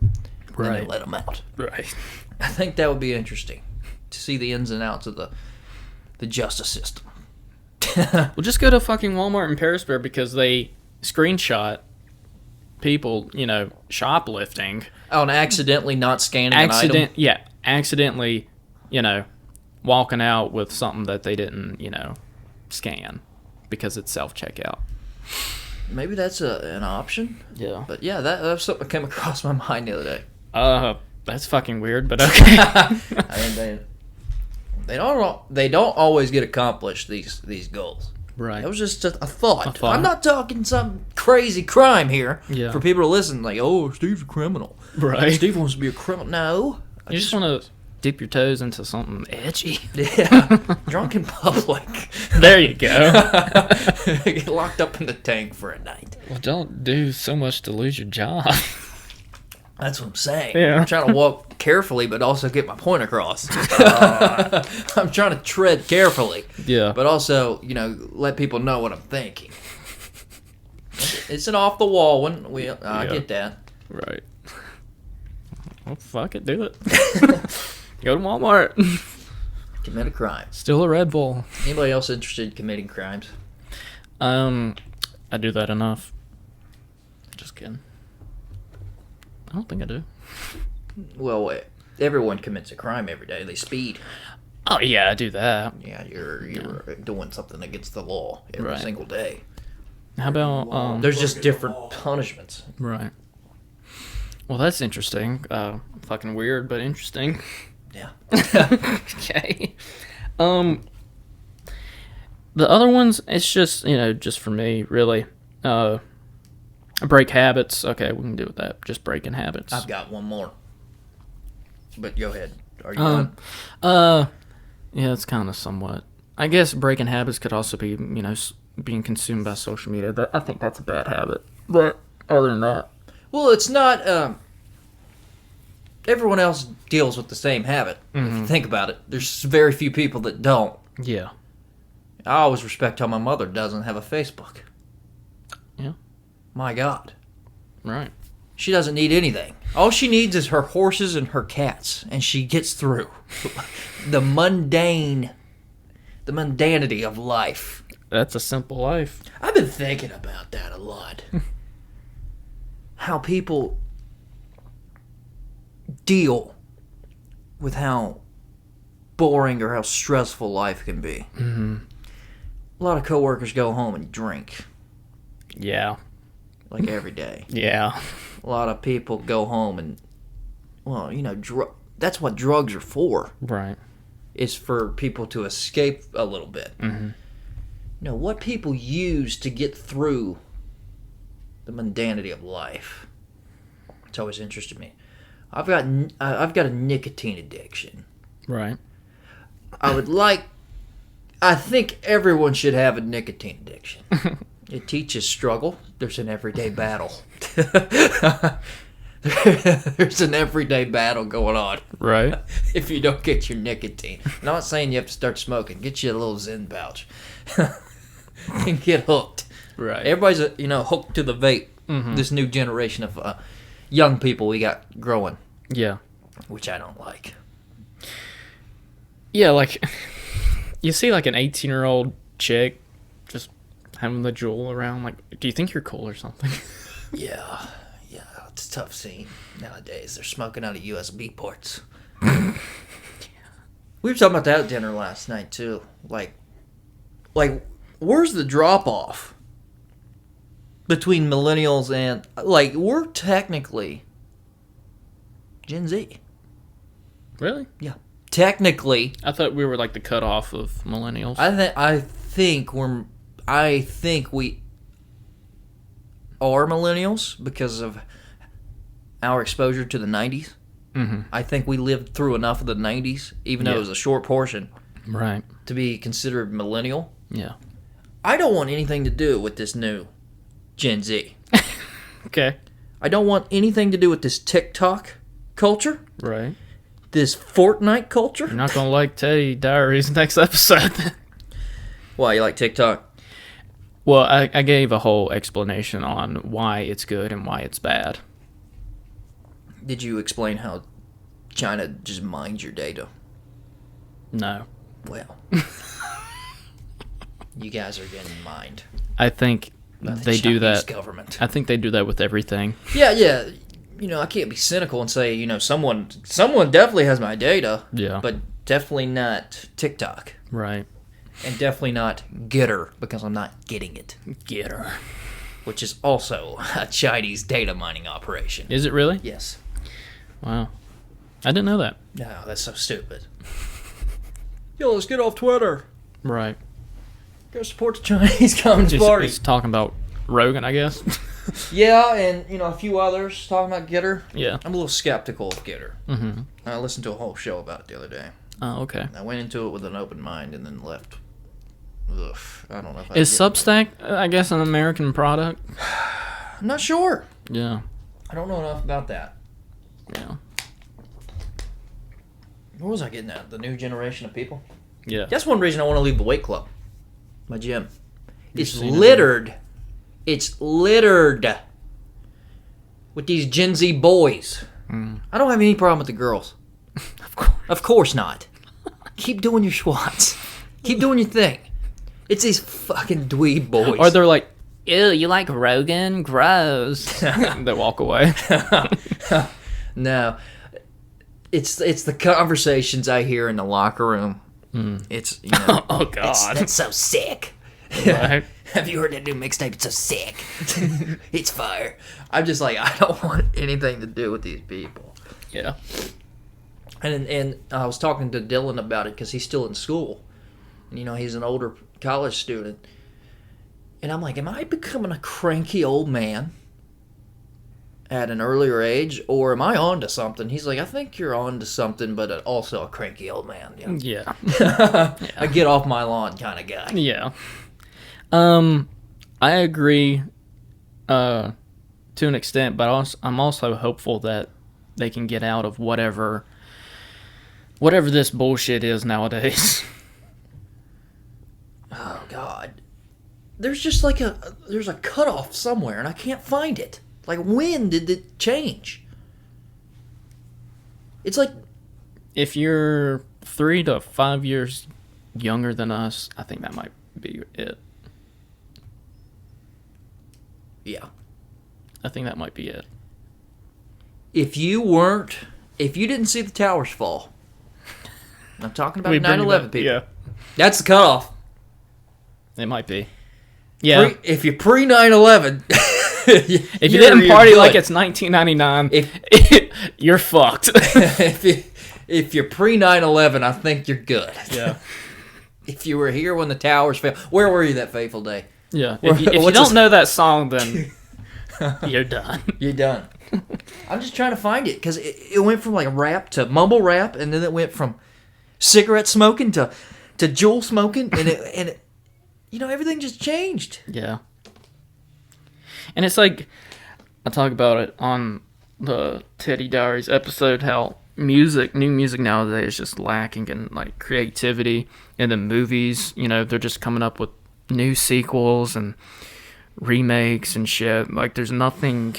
and then they let them out. Right. I think that would be interesting to see the ins and outs of the justice system. Well, just go to fucking Walmart in Parisburg because they screenshot people, shoplifting. Oh, and accidentally not scanning an item? Yeah, accidentally, walking out with something that they didn't, scan because it's self-checkout. Maybe that's an option. Yeah. But yeah, that's something that came across my mind the other day. That's fucking weird, but okay. I mean, they don't always get accomplished, these goals. Right. It was just a thought. I'm not talking some crazy crime here for people to listen like, oh, Steve's a criminal. Right. Steve wants to be a criminal. No. You just want to dip your toes into something edgy. Yeah. Drunk in public. There you go. Get locked up in the tank for a night. Well, don't do so much to lose your job. That's what I'm saying. Yeah. I'm trying to walk carefully, but also get my point across. I'm trying to tread carefully. Yeah. But also, let people know what I'm thinking. It's an off-the-wall one. I get that. Right. Well, fuck it. Do it. Go to Walmart. Commit a crime. Steal a Red Bull. Anybody else interested in committing crimes? I do that enough. Just kidding. I don't think I do. Well, everyone commits a crime every day. They speed. Oh yeah, I do that. Yeah, you're doing something against the law every single day. How about There's just different punishments. Right. Well, that's interesting. Fucking weird, but interesting. Yeah. Okay. The other ones, it's just just for me, really. Break habits. Okay, we can do with that. Just breaking habits. I've got one more. But go ahead. Are you done? Yeah, it's kind of somewhat. I guess breaking habits could also be, being consumed by social media. I think that's a bad habit. But other than that. Well, it's not. Everyone else deals with the same habit. If you think about it, there's very few people that don't. Yeah. I always respect how my mother doesn't have a Facebook. Yeah. My God. Right. She doesn't need anything. All she needs is her horses and her cats, and she gets through the mundanity of life. That's a simple life. I've been thinking about that a lot. How people deal with how boring or how stressful life can be. Mm-hmm. A lot of coworkers go home and drink. Yeah. Like every day. Yeah. A lot of people go home and, that's what drugs are for. Right. It's for people to escape a little bit. Mm-hmm. What people use to get through the mundanity of life. It's always interested me. I've got a nicotine addiction. Right. I think everyone should have a nicotine addiction. It teaches struggle. There's an everyday battle. There's an everyday battle going on. Right. If you don't get your nicotine. I'm not saying you have to start smoking. Get you a little Zen pouch. And get hooked. Right. Everybody's hooked to the vape. Mm-hmm. This new generation of young people we got growing. Yeah. Which I don't like. Yeah, like, you see like an 18-year-old chick just having the Juul around. Like, do you think you're cool or something? Yeah, it's a tough scene nowadays. They're smoking out of USB ports. We were talking about that at dinner last night too. Like, where's the drop off between millennials and we're technically Gen Z. Really? Yeah, technically. I thought we were like the cutoff of millennials. I think we are millennials because of our exposure to the 90s. Mm-hmm. I think we lived through enough of the 90s, even though it was a short portion, right, to be considered millennial. Yeah. I don't want anything to do with this new Gen Z. Okay. I don't want anything to do with this TikTok culture. Right. this Fortnite culture. You're not gonna like Teddy Diaries next episode. Why, you like TikTok? Well, I gave a whole explanation on why it's good and why it's bad. Did you explain how China just mines your data? No. Well, you guys are getting mined. I think By the they do Chinese that. government. I think they do that with everything. Yeah. You know, I can't be cynical and say, you know, someone definitely has my data. Yeah. But definitely not TikTok. Right. And definitely not Getter, because I'm not getting it. Getter. Which is also a Chinese data mining operation. Is it really? Yes. Wow. I didn't know that. No, that's so stupid. Yo, let's get off Twitter. Right. Go support the Chinese Communist Party. He's talking about Rogan, I guess. Yeah, and, you know, a few others talking about Getter. Yeah. I'm a little skeptical of Getter. Mm-hmm. I listened to a whole show about it the other day. Oh, okay. I went into it with an open mind and then left. Ugh, I don't know if I Is Substack, I guess, an American product? I'm not sure. Yeah. I don't know enough about that. Yeah. What was I getting at? The new generation of people? Yeah. That's one reason I want to leave the weight club. My gym. It's seen it. littered. It's littered with these Gen Z boys. I don't have any problem with the girls. Of course. Of course not. Keep doing your squats. Keep doing your thing. It's these fucking dweeb boys. Or they're like, ew, you like Rogan? Gross. They walk away. No. It's the conversations I hear in the locker room. It's, you know. Oh, God. That's so sick. Right. Have you heard that new mixtape? It's so sick. It's fire. I'm just like, I don't want anything to do with these people. Yeah. And I was talking to Dylan about it because he's still in school. And, you know, he's an older college student. And I'm like, am I becoming a cranky old man at an earlier age? Or am I on to something? He's like, I think you're on to something, but also a cranky old man. You know? Yeah. A get off my lawn kind of guy. Yeah. I agree to an extent, but I'm also hopeful that they can get out of whatever this bullshit is nowadays. Oh, God. There's just like there's a cutoff somewhere, and I can't find it. Like, when did it change? It's like... If you're 3 to 5 years younger than us, I think that might be it. Yeah. I think that might be it. If you didn't see the towers fall, I'm talking about 9/11 people. Yeah. That's the cutoff. It might be. Yeah. If you're pre 9/11, if you didn't party like it's 1999, you're fucked. if you're pre 9/11, I think you're good. Yeah. If you were here when the towers fell, where were you that fateful day? Yeah. If you don't know that song, then you're done. You're done. I'm just trying to find it because it went from like rap to mumble rap, and then it went from cigarette smoking to jewel smoking, and it you know, everything just changed. Yeah. And it's like, I talk about it on the Teddy Diaries episode, how new music nowadays is just lacking in like creativity. And the movies, you know, they're just coming up with new sequels and remakes and shit. Like, there's nothing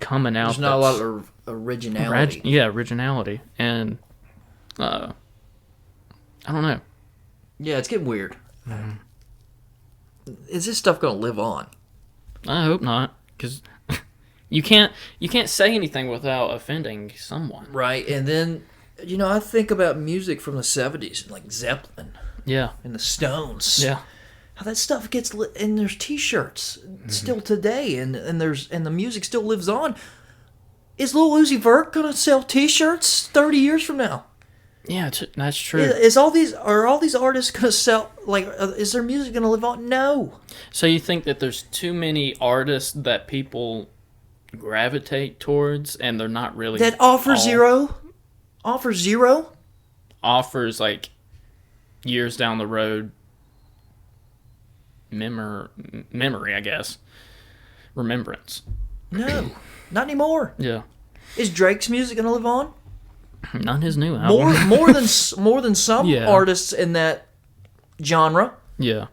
coming out. There's not a lot of originality. Originality. And I don't know. Yeah, it's getting weird. Is this stuff going to live on? I hope not, because you can't say anything without offending someone. Right, and then, you know, I think about music from the 70s, like Zeppelin. Yeah. And the Stones. Yeah. How that stuff gets lit, and there's T-shirts still today, and the music still lives on. Is Lil Uzi Vert gonna sell T-shirts 30 years from now? Yeah, that's true. Are all these artists gonna sell? Like, is their music gonna live on? No. So you think that there's too many artists that people gravitate towards, and they're not really that offer zero, offers like years down the road memory, I guess, remembrance. No, not anymore. Yeah. Is Drake's music gonna live on? Not his new album. More than some Yeah. artists in that genre. Yeah.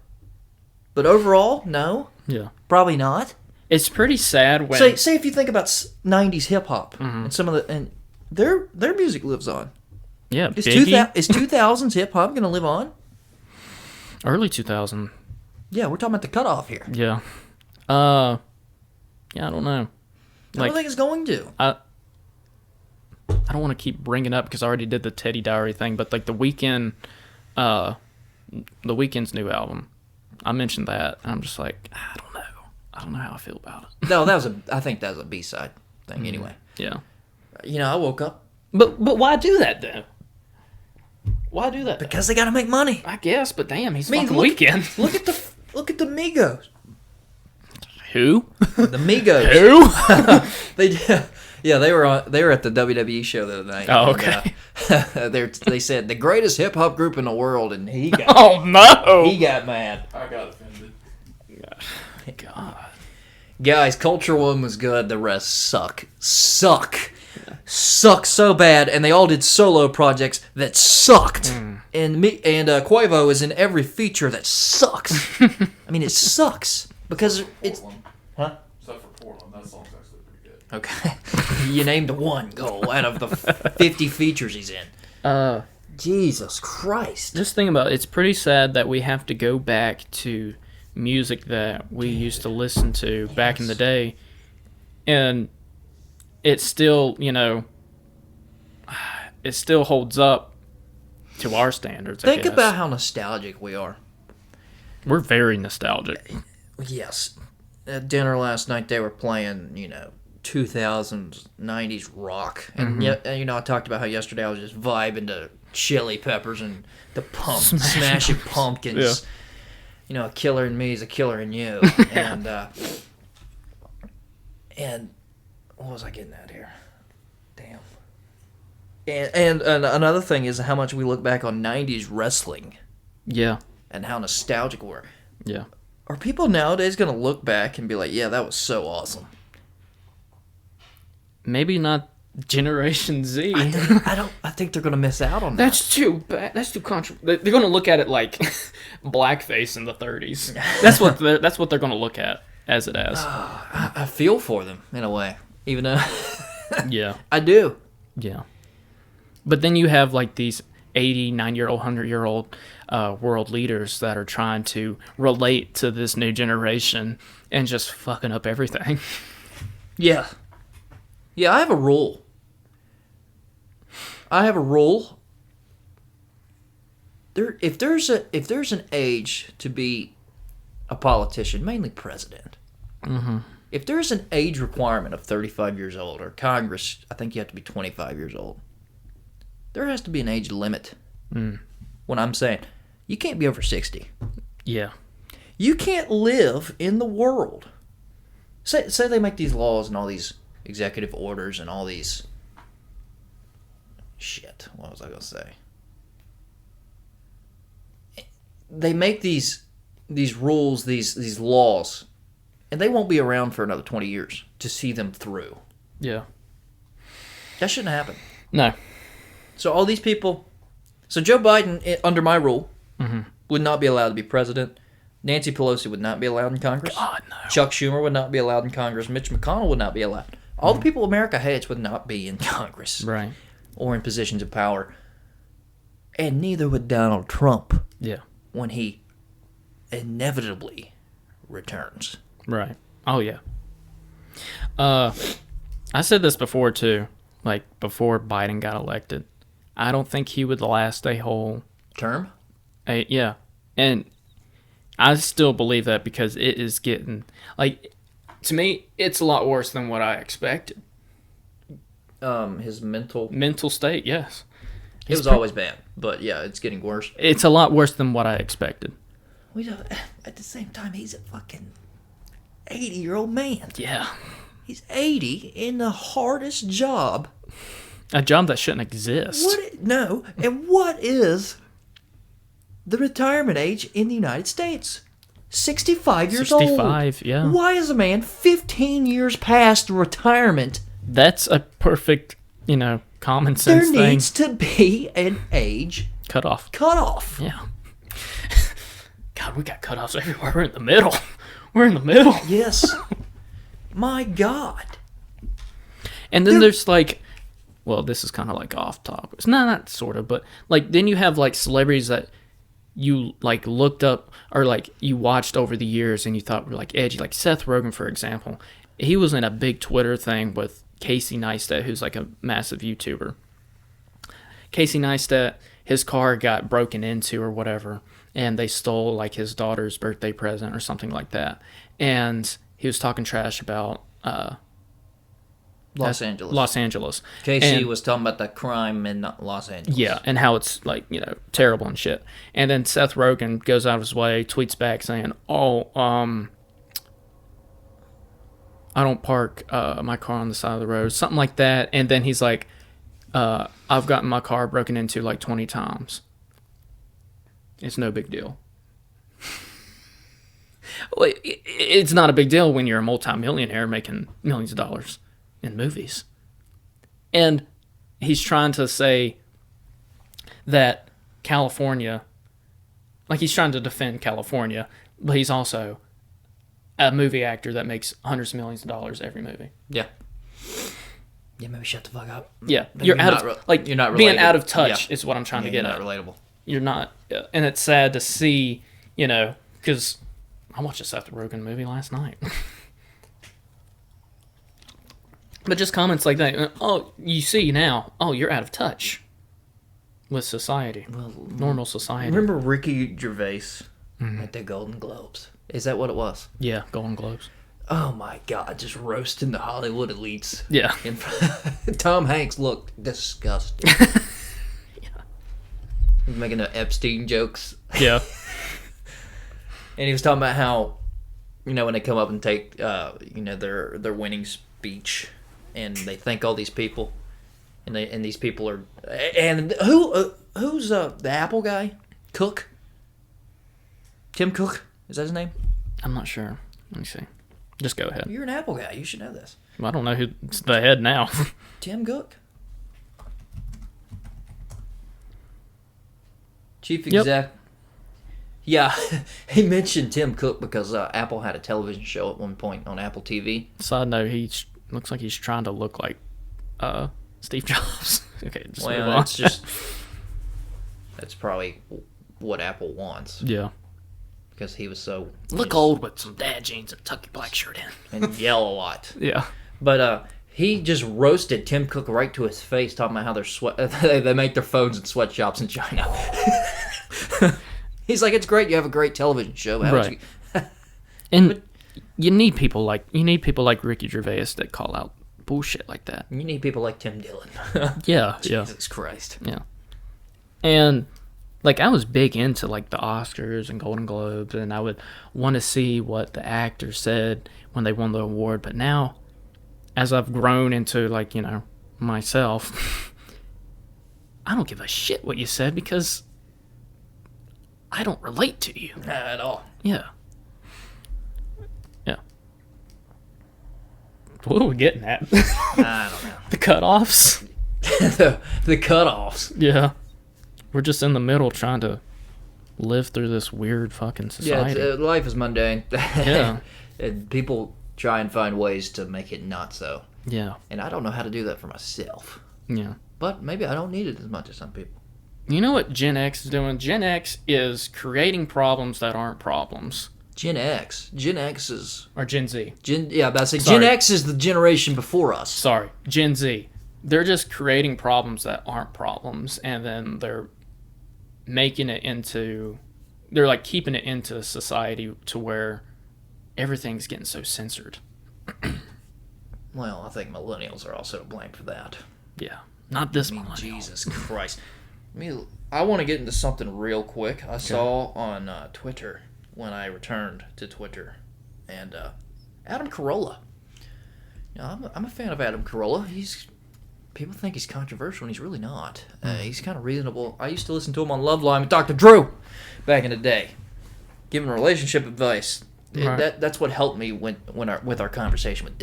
But overall, no, Yeah. probably not. It's pretty sad when... Say if you think about 90s hip hop and some of the and their music lives on. Yeah, Is Biggie. 2000s hip hop going to live on? Early 2000. Yeah, we're talking about the cutoff here. Yeah. Yeah, I don't know. I don't think it's going to. I don't want to keep bringing up because I already did the Teddy Diary thing, but like the Weeknd's new album, I mentioned that, and I'm just like, I don't know how I feel about it. No, I think that was a B-side thing anyway. Yeah. You know, I woke up But why do that though? Why do that? because they got to make money. I guess, but damn, he's I mean, fucking Weeknd. Look at the Migos. Who? The Migos. Who? They were at the WWE show the other night. Oh, okay. And, they said the greatest hip hop group in the world, and he got Oh no! he got mad. I got offended. God. Guys, Culture One was good. The rest suck so bad, and they all did solo projects that sucked. And Quavo is in every feature that sucks. I mean, it sucks because it's Portland. huh. Except for Portland, that song's actually pretty good. Okay, you named one goal out of the 50 features he's in. Jesus Christ! Just think about it. It's pretty sad that we have to go back to music that we used to listen to back in the day, and it still, it still holds up to our standards. Think I guess. about how nostalgic we are. We're very nostalgic. Yes. At dinner last night, they were playing, 2000s, 90s rock. And, I talked about how yesterday I was just vibing to Chili Peppers and the Smashing Pumpkins. Yeah. A killer in me is a killer in you. and what was I getting at here? Damn. And another thing is how much we look back on 90s wrestling. Yeah. And how nostalgic we were. Yeah. Are people nowadays going to look back and be like, yeah, that was so awesome? Maybe not Generation Z. I think they're going to miss out on that. That's too bad. That's too They're going to look at it like blackface in the 30s. That's what they're going to look at as it as. I feel for them in a way, even though Yeah. I do. Yeah. But then you have like these 89-year-old, 100-year-old world leaders that are trying to relate to this new generation and just fucking up everything. Yeah. Yeah, I have a rule. If there's an age to be a politician, mainly president, if there's an age requirement of 35 years old, or Congress, I think you have to be 25 years old, there has to be an age limit. When I'm saying, you can't be over 60. Yeah. You can't live in the world. Say they make these laws and all these executive orders and all these... Shit, what was I going to say? They make these rules, these laws, and they won't be around for another 20 years to see them through. Yeah. That shouldn't happen. No. So all these people... So Joe Biden, under my rule, would not be allowed to be president. Nancy Pelosi would not be allowed in Congress. God, no. Chuck Schumer would not be allowed in Congress. Mitch McConnell would not be allowed. All the people America hates would not be in Congress. Right. Or in positions of power. And neither would Donald Trump Yeah. when he inevitably returns. Right. Oh, yeah. I said this before, too. Like, before Biden got elected. I don't think he would last a whole... Term? Yeah. And I still believe that because it is getting... Like, to me, it's a lot worse than what I expected. His mental... Mental state, yes. It was always bad. But, yeah, it's getting worse. It's a lot worse than what I expected. At the same time, he's a fucking 80-year-old man. Yeah. He's 80 in the hardest job. A job that shouldn't exist. And what is the retirement age in the United States? 65 years old. 65, yeah. Why is a man 15 years past retirement? That's a perfect, common sense There thing. needs to be an age Cutoff. cutoff. Yeah. God, we got cutoffs everywhere. We're in the middle. We're in the middle. Yes. My God. And then there's like, well, this is kind of like off topic. It's not sort of, but like then you have like celebrities that you like looked up or like you watched over the years and you thought were like edgy, like Seth Rogen, for example. He was in a big Twitter thing with Casey Neistat, who's like a massive YouTuber. Casey Neistat, his car got broken into or whatever, and they stole like his daughter's birthday present or something like that. And he was talking trash about Los Angeles. Casey And- was talking about the crime in Los Angeles. Yeah, and how it's like, terrible and shit. And then Seth Rogen goes out of his way, tweets back saying, I don't park my car on the side of the road, something like that. And then he's like, I've gotten my car broken into like 20 times. It's no big deal. Well, it's not a big deal when you're a multimillionaire making millions of dollars in movies. And he's trying to say that California, like he's trying to defend California, but he's also a movie actor that makes hundreds of millions of dollars every movie. Yeah. Yeah, maybe shut the fuck up. Yeah, Maybe you're out of you're not being related. out of touch Yeah. is what I'm trying to You're get not at. relatable. You're not, and it's sad to see, because I watched a Seth Rogen movie last night. But just comments like that. Oh, you see now. Oh, you're out of touch with society, normal society. Remember Ricky Gervais at the Golden Globes? Is that what it was? Yeah, Golden Globes. Oh my God, just roasting the Hollywood elites. Yeah. Tom Hanks looked disgusting. He's making the Epstein jokes. Yeah. And he was talking about how, when they come up and take, their winning speech, and they thank all these people, and these people are, and who's the Apple guy? Cook? Tim Cook? Is that his name? I'm not sure. Let me see. Just go ahead. You're an Apple guy. You should know this. I don't know who's the head now. Tim Cook. Chief Yep. exec. Yeah, he mentioned Tim Cook because Apple had a television show at one point on Apple TV. Side note, he looks like he's trying to look like Steve Jobs. Okay, just move on. That's probably what Apple wants Yeah. because he was so Look old with some dad jeans and tuck your black shirt in. and yell a lot. Yeah. But he just roasted Tim Cook right to his face, talking about how they make their phones in sweatshops in China. He's like, it's great. You have a great television show. Right. And you need people like Ricky Gervais that call out bullshit like that. You need people like Tim Dillon. Yeah. Jesus Christ. Yeah. And like I was big into like the Oscars and Golden Globes, and I would want to see what the actors said when they won the award. But now, as I've grown into like myself, I don't give a shit what you said because I don't relate to you. Not at all. Yeah. Yeah. What are we getting at? I don't know. The cutoffs? the cutoffs. Yeah. We're just in the middle trying to live through this weird fucking society. Yeah, life is mundane. Yeah. And people try and find ways to make it not so. Yeah. And I don't know how to do that for myself. Yeah. But maybe I don't need it as much as some people. You know what Gen X is doing? Gen X is creating problems that aren't problems. Gen X. Gen X is... Or Gen Z. Gen Sorry. X is the generation before us. Sorry, Gen Z. They're just creating problems that aren't problems, and then they're making it into... They're like keeping it into society to where everything's getting so censored. Well, I think millennials are also to blame for that. Yeah. Not this millennial. Jesus Christ. I want to get into something real quick. I saw on Twitter when I returned to Twitter, and Adam Carolla. I'm a fan of Adam Carolla. People think he's controversial, and he's really not. He's kind of reasonable. I used to listen to him on Loveline with Dr. Drew back in the day, giving relationship advice. Right. That's what helped me with our conversation with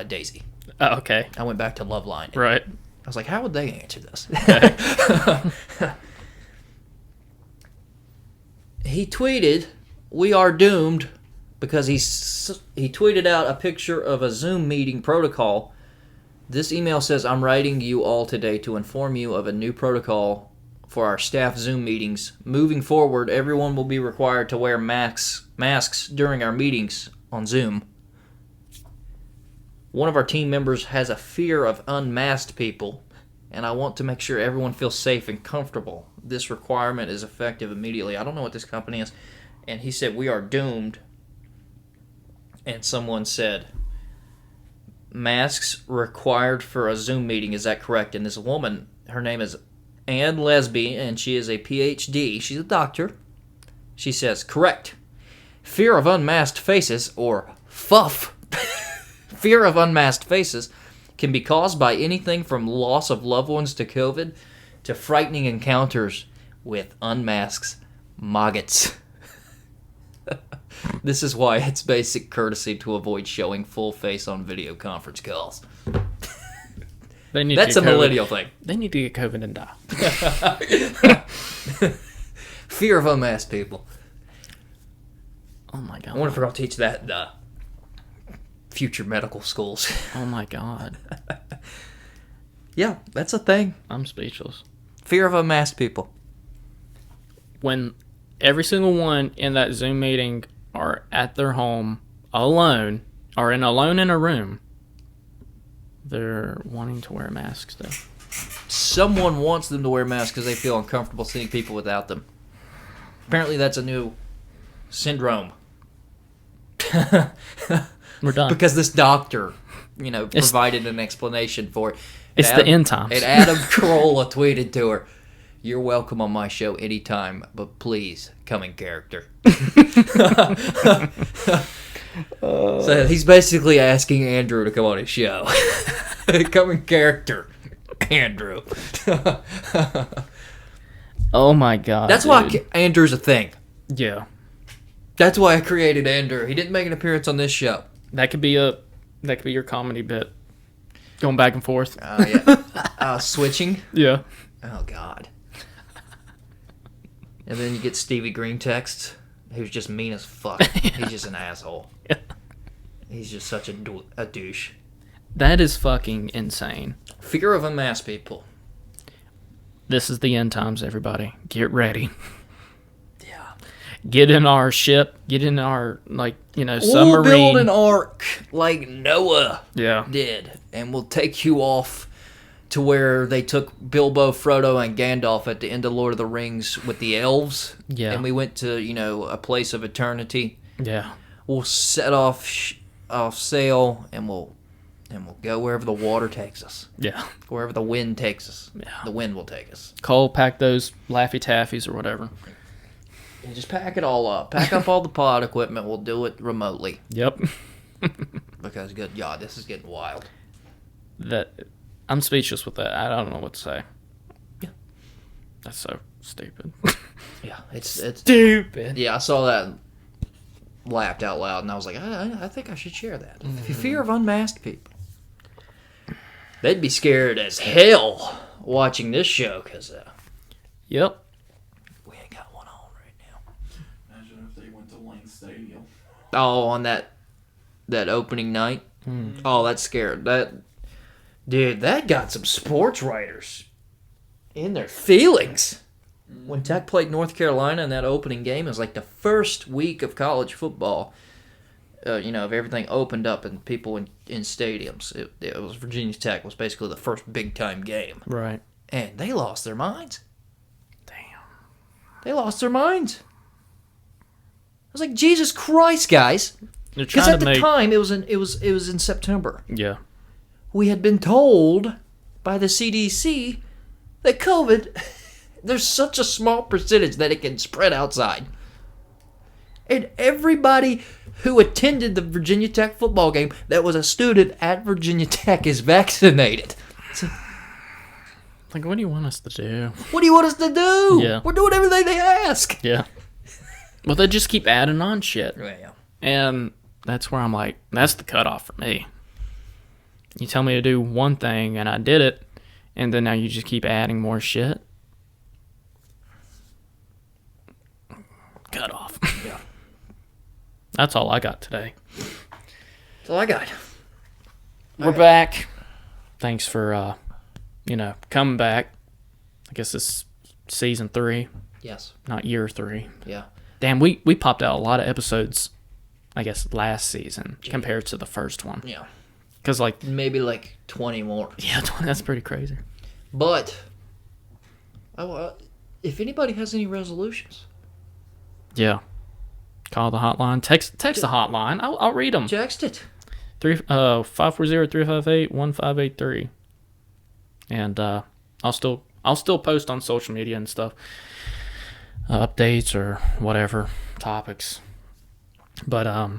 Daisy. Oh, okay. I went back to Loveline. Right. I was like, how would they answer this? He tweeted, "We are doomed," because he tweeted out a picture of a Zoom meeting protocol. This email says, "I'm writing you all today to inform you of a new protocol for our staff Zoom meetings. Moving forward, everyone will be required to wear masks during our meetings on Zoom. One of our team members has a fear of unmasked people, and I want to make sure everyone feels safe and comfortable. This requirement is effective immediately." I don't know what this company is. And he said, "We are doomed." And someone said, "Masks required for a Zoom meeting, is that correct?" And this woman, her name is Ann Lesby, and she is a PhD. She's a doctor. She says, "Correct. Fear of unmasked faces, or FUF, fear of unmasked faces, can be caused by anything from loss of loved ones to COVID to frightening encounters with unmasked maggots. This is why it's basic courtesy to avoid showing full face on video conference calls." That's a millennial thing. They need to get COVID and die. Fear of unmasked people. Oh my god. I wonder if we're going to teach that in future medical schools. Oh my god. Yeah, that's a thing. I'm speechless. Fear of unmasked people. When every single one in that Zoom meeting are at their home alone, or alone in a room, they're wanting to wear masks though. Someone wants them to wear masks because they feel uncomfortable seeing people without them. Apparently that's a new syndrome. We're done. Because this doctor, provided an explanation for it. It's the end times. And Adam Carolla tweeted to her, "You're welcome on my show anytime, but please come in character." So he's basically asking Andrew to come on his show. Come in character, Andrew. Oh my god. That's why Andrew's a thing. Yeah. That's why I created Andrew. He didn't make an appearance on this show. That could be your comedy bit. Going back and forth. Oh, yeah. Switching? Yeah. Oh, God. And then you get Stevie Green texts, who's just mean as fuck. He's just an asshole. Yeah. He's just such a douche. That is fucking insane. Fear of unmasked people. This is the end times, everybody. Get ready. Yeah. Get in our ship. Get in our, submarine. We'll build an ark like Noah Yeah. did, and we'll take you off to where they took Bilbo, Frodo, and Gandalf at the end of Lord of the Rings with the elves. Yeah. And we went to, a place of eternity. Yeah. We'll set off sail, and we'll go wherever the water takes us. Yeah. Wherever the wind takes us. Yeah. The wind will take us. Cole, pack those Laffy Taffies or whatever. And just pack it all up. Pack up all the pod equipment. We'll do it remotely. Yep. Because, good God, this is getting wild. I'm speechless with that. I don't know what to say. Yeah. That's so stupid. Yeah, it's Stupid. Yeah, I saw that and laughed out loud, and I was like, I think I should share that. Fear of unmasked people. They'd be scared as hell watching this show, because Yep. we ain't got one on right now. Imagine if they went to Lane Stadium. Oh, on that opening night? Oh, that's scared. Dude, that got some sports writers in their feelings. When Tech played North Carolina in that opening game, it was like the first week of college football, of everything opened up and people in stadiums. It was Virginia Tech was basically the first big-time game. Right. And they lost their minds. Damn. They lost their minds. I was like, Jesus Christ, guys. Because at the time, it was in September. Yeah. We had been told by the CDC that COVID, there's such a small percentage that it can spread outside. And everybody who attended the Virginia Tech football game that was a student at Virginia Tech is vaccinated. So, what do you want us to do? what do you want us to do? Yeah. We're doing everything they ask. Yeah. Well, they just keep adding on shit. Yeah. And that's where I'm like, that's the cutoff for me. You tell me to do one thing and I did it, and then now you just keep adding more shit. Cut off. Yeah. That's all I got today. That's all I got. We're back. Thanks for, coming back. I guess it's season 3, Yes. not year 3. Yeah. Damn, we popped out a lot of episodes, I guess, last season compared to the first one. Yeah. Because, like... Maybe like 20 more. Yeah, that's pretty crazy. But, if anybody has any resolutions... Yeah. Call the hotline. Text the hotline. I'll read them. Text it. 540-358-1583. And I'll still post on social media and stuff. Updates or whatever topics. But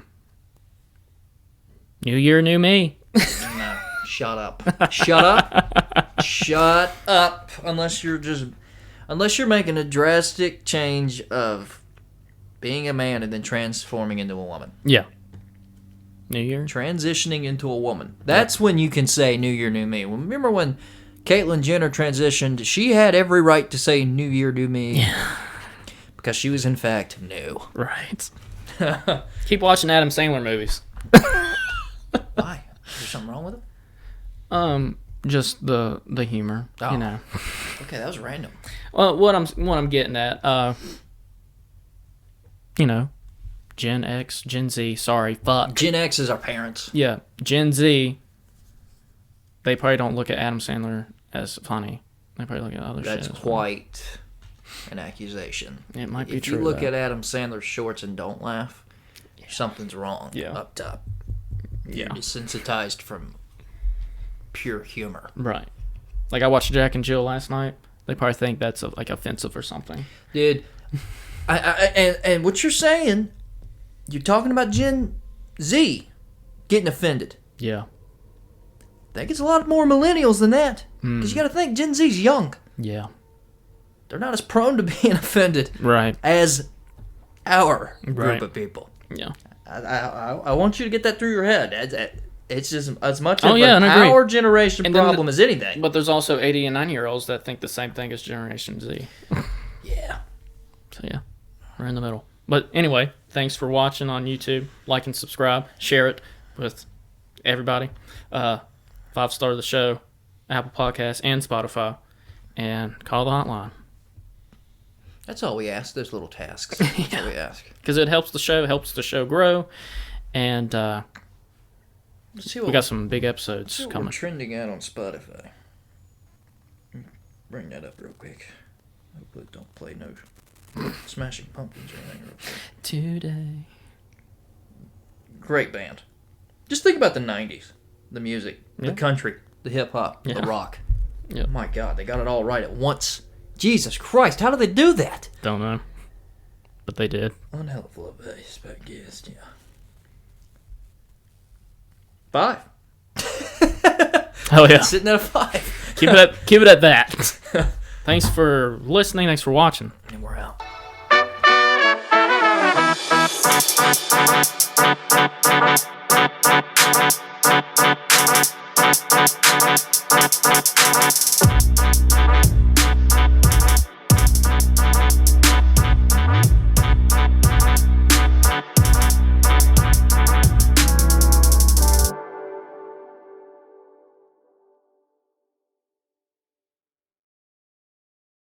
new year, new me. No, shut up. Shut up. Shut up. Unless you're making a drastic change of being a man and then transforming into a woman. Yeah. New year. Transitioning into a woman. That's when you can say new year, new me. Remember when Caitlyn Jenner transitioned? She had every right to say new year, new me. Yeah. Because she was in fact new. Right. Keep watching Adam Sandler movies. Why? Is there something wrong with it? Just the humor. Oh. You know. Okay, that was random. Well, what I'm getting at, Gen X, Gen Z, sorry, fuck. Gen X is our parents. Yeah, Gen Z, they probably don't look at Adam Sandler as funny. They probably look at other shit. That's quite an accusation. It might be if true. If you look though. at Adam Sandler's shorts and don't laugh, something's wrong up top. You're desensitized from pure humor. Right. Like I watched Jack and Jill last night. They probably think that's like offensive or something. Dude, and what you're saying, you're talking about Gen Z getting offended. Yeah. I think it's a lot more millennials than that. Because you got to think, Gen Z's young. Yeah. They're not as prone to being offended Right. as our group Right. of people. Yeah. I want you to get that through your head. It's just as much Oh, of yeah, and I agree. our generation And then problem as anything. But there's also 80 and 90-year-olds that think the same thing as Generation Z. Yeah. So, yeah. We're in the middle. But anyway, thanks for watching on YouTube. Like and subscribe. Share it with everybody. 5-star the show, Apple Podcasts, and Spotify. And call the hotline. That's all we ask. Those little tasks. That's all we ask. Because it helps the show grow. And Let's see we got some big episodes we're coming. trending out on Spotify. Bring that up real quick. Hopefully it don't play no Smashing Pumpkins or anything real quick. Today. Great band. Just think about the 90s. The music. Yeah. The country. The hip-hop. Yeah. The rock. Yeah. Oh my God, they got it all right at once. Jesus Christ, how do they do that? Don't know. But they did. Unhelpful advicepodcast, yeah. 5. Oh, yeah. Sitting at a 5. Keep it at that. Thanks for listening. Thanks for watching. And we're out.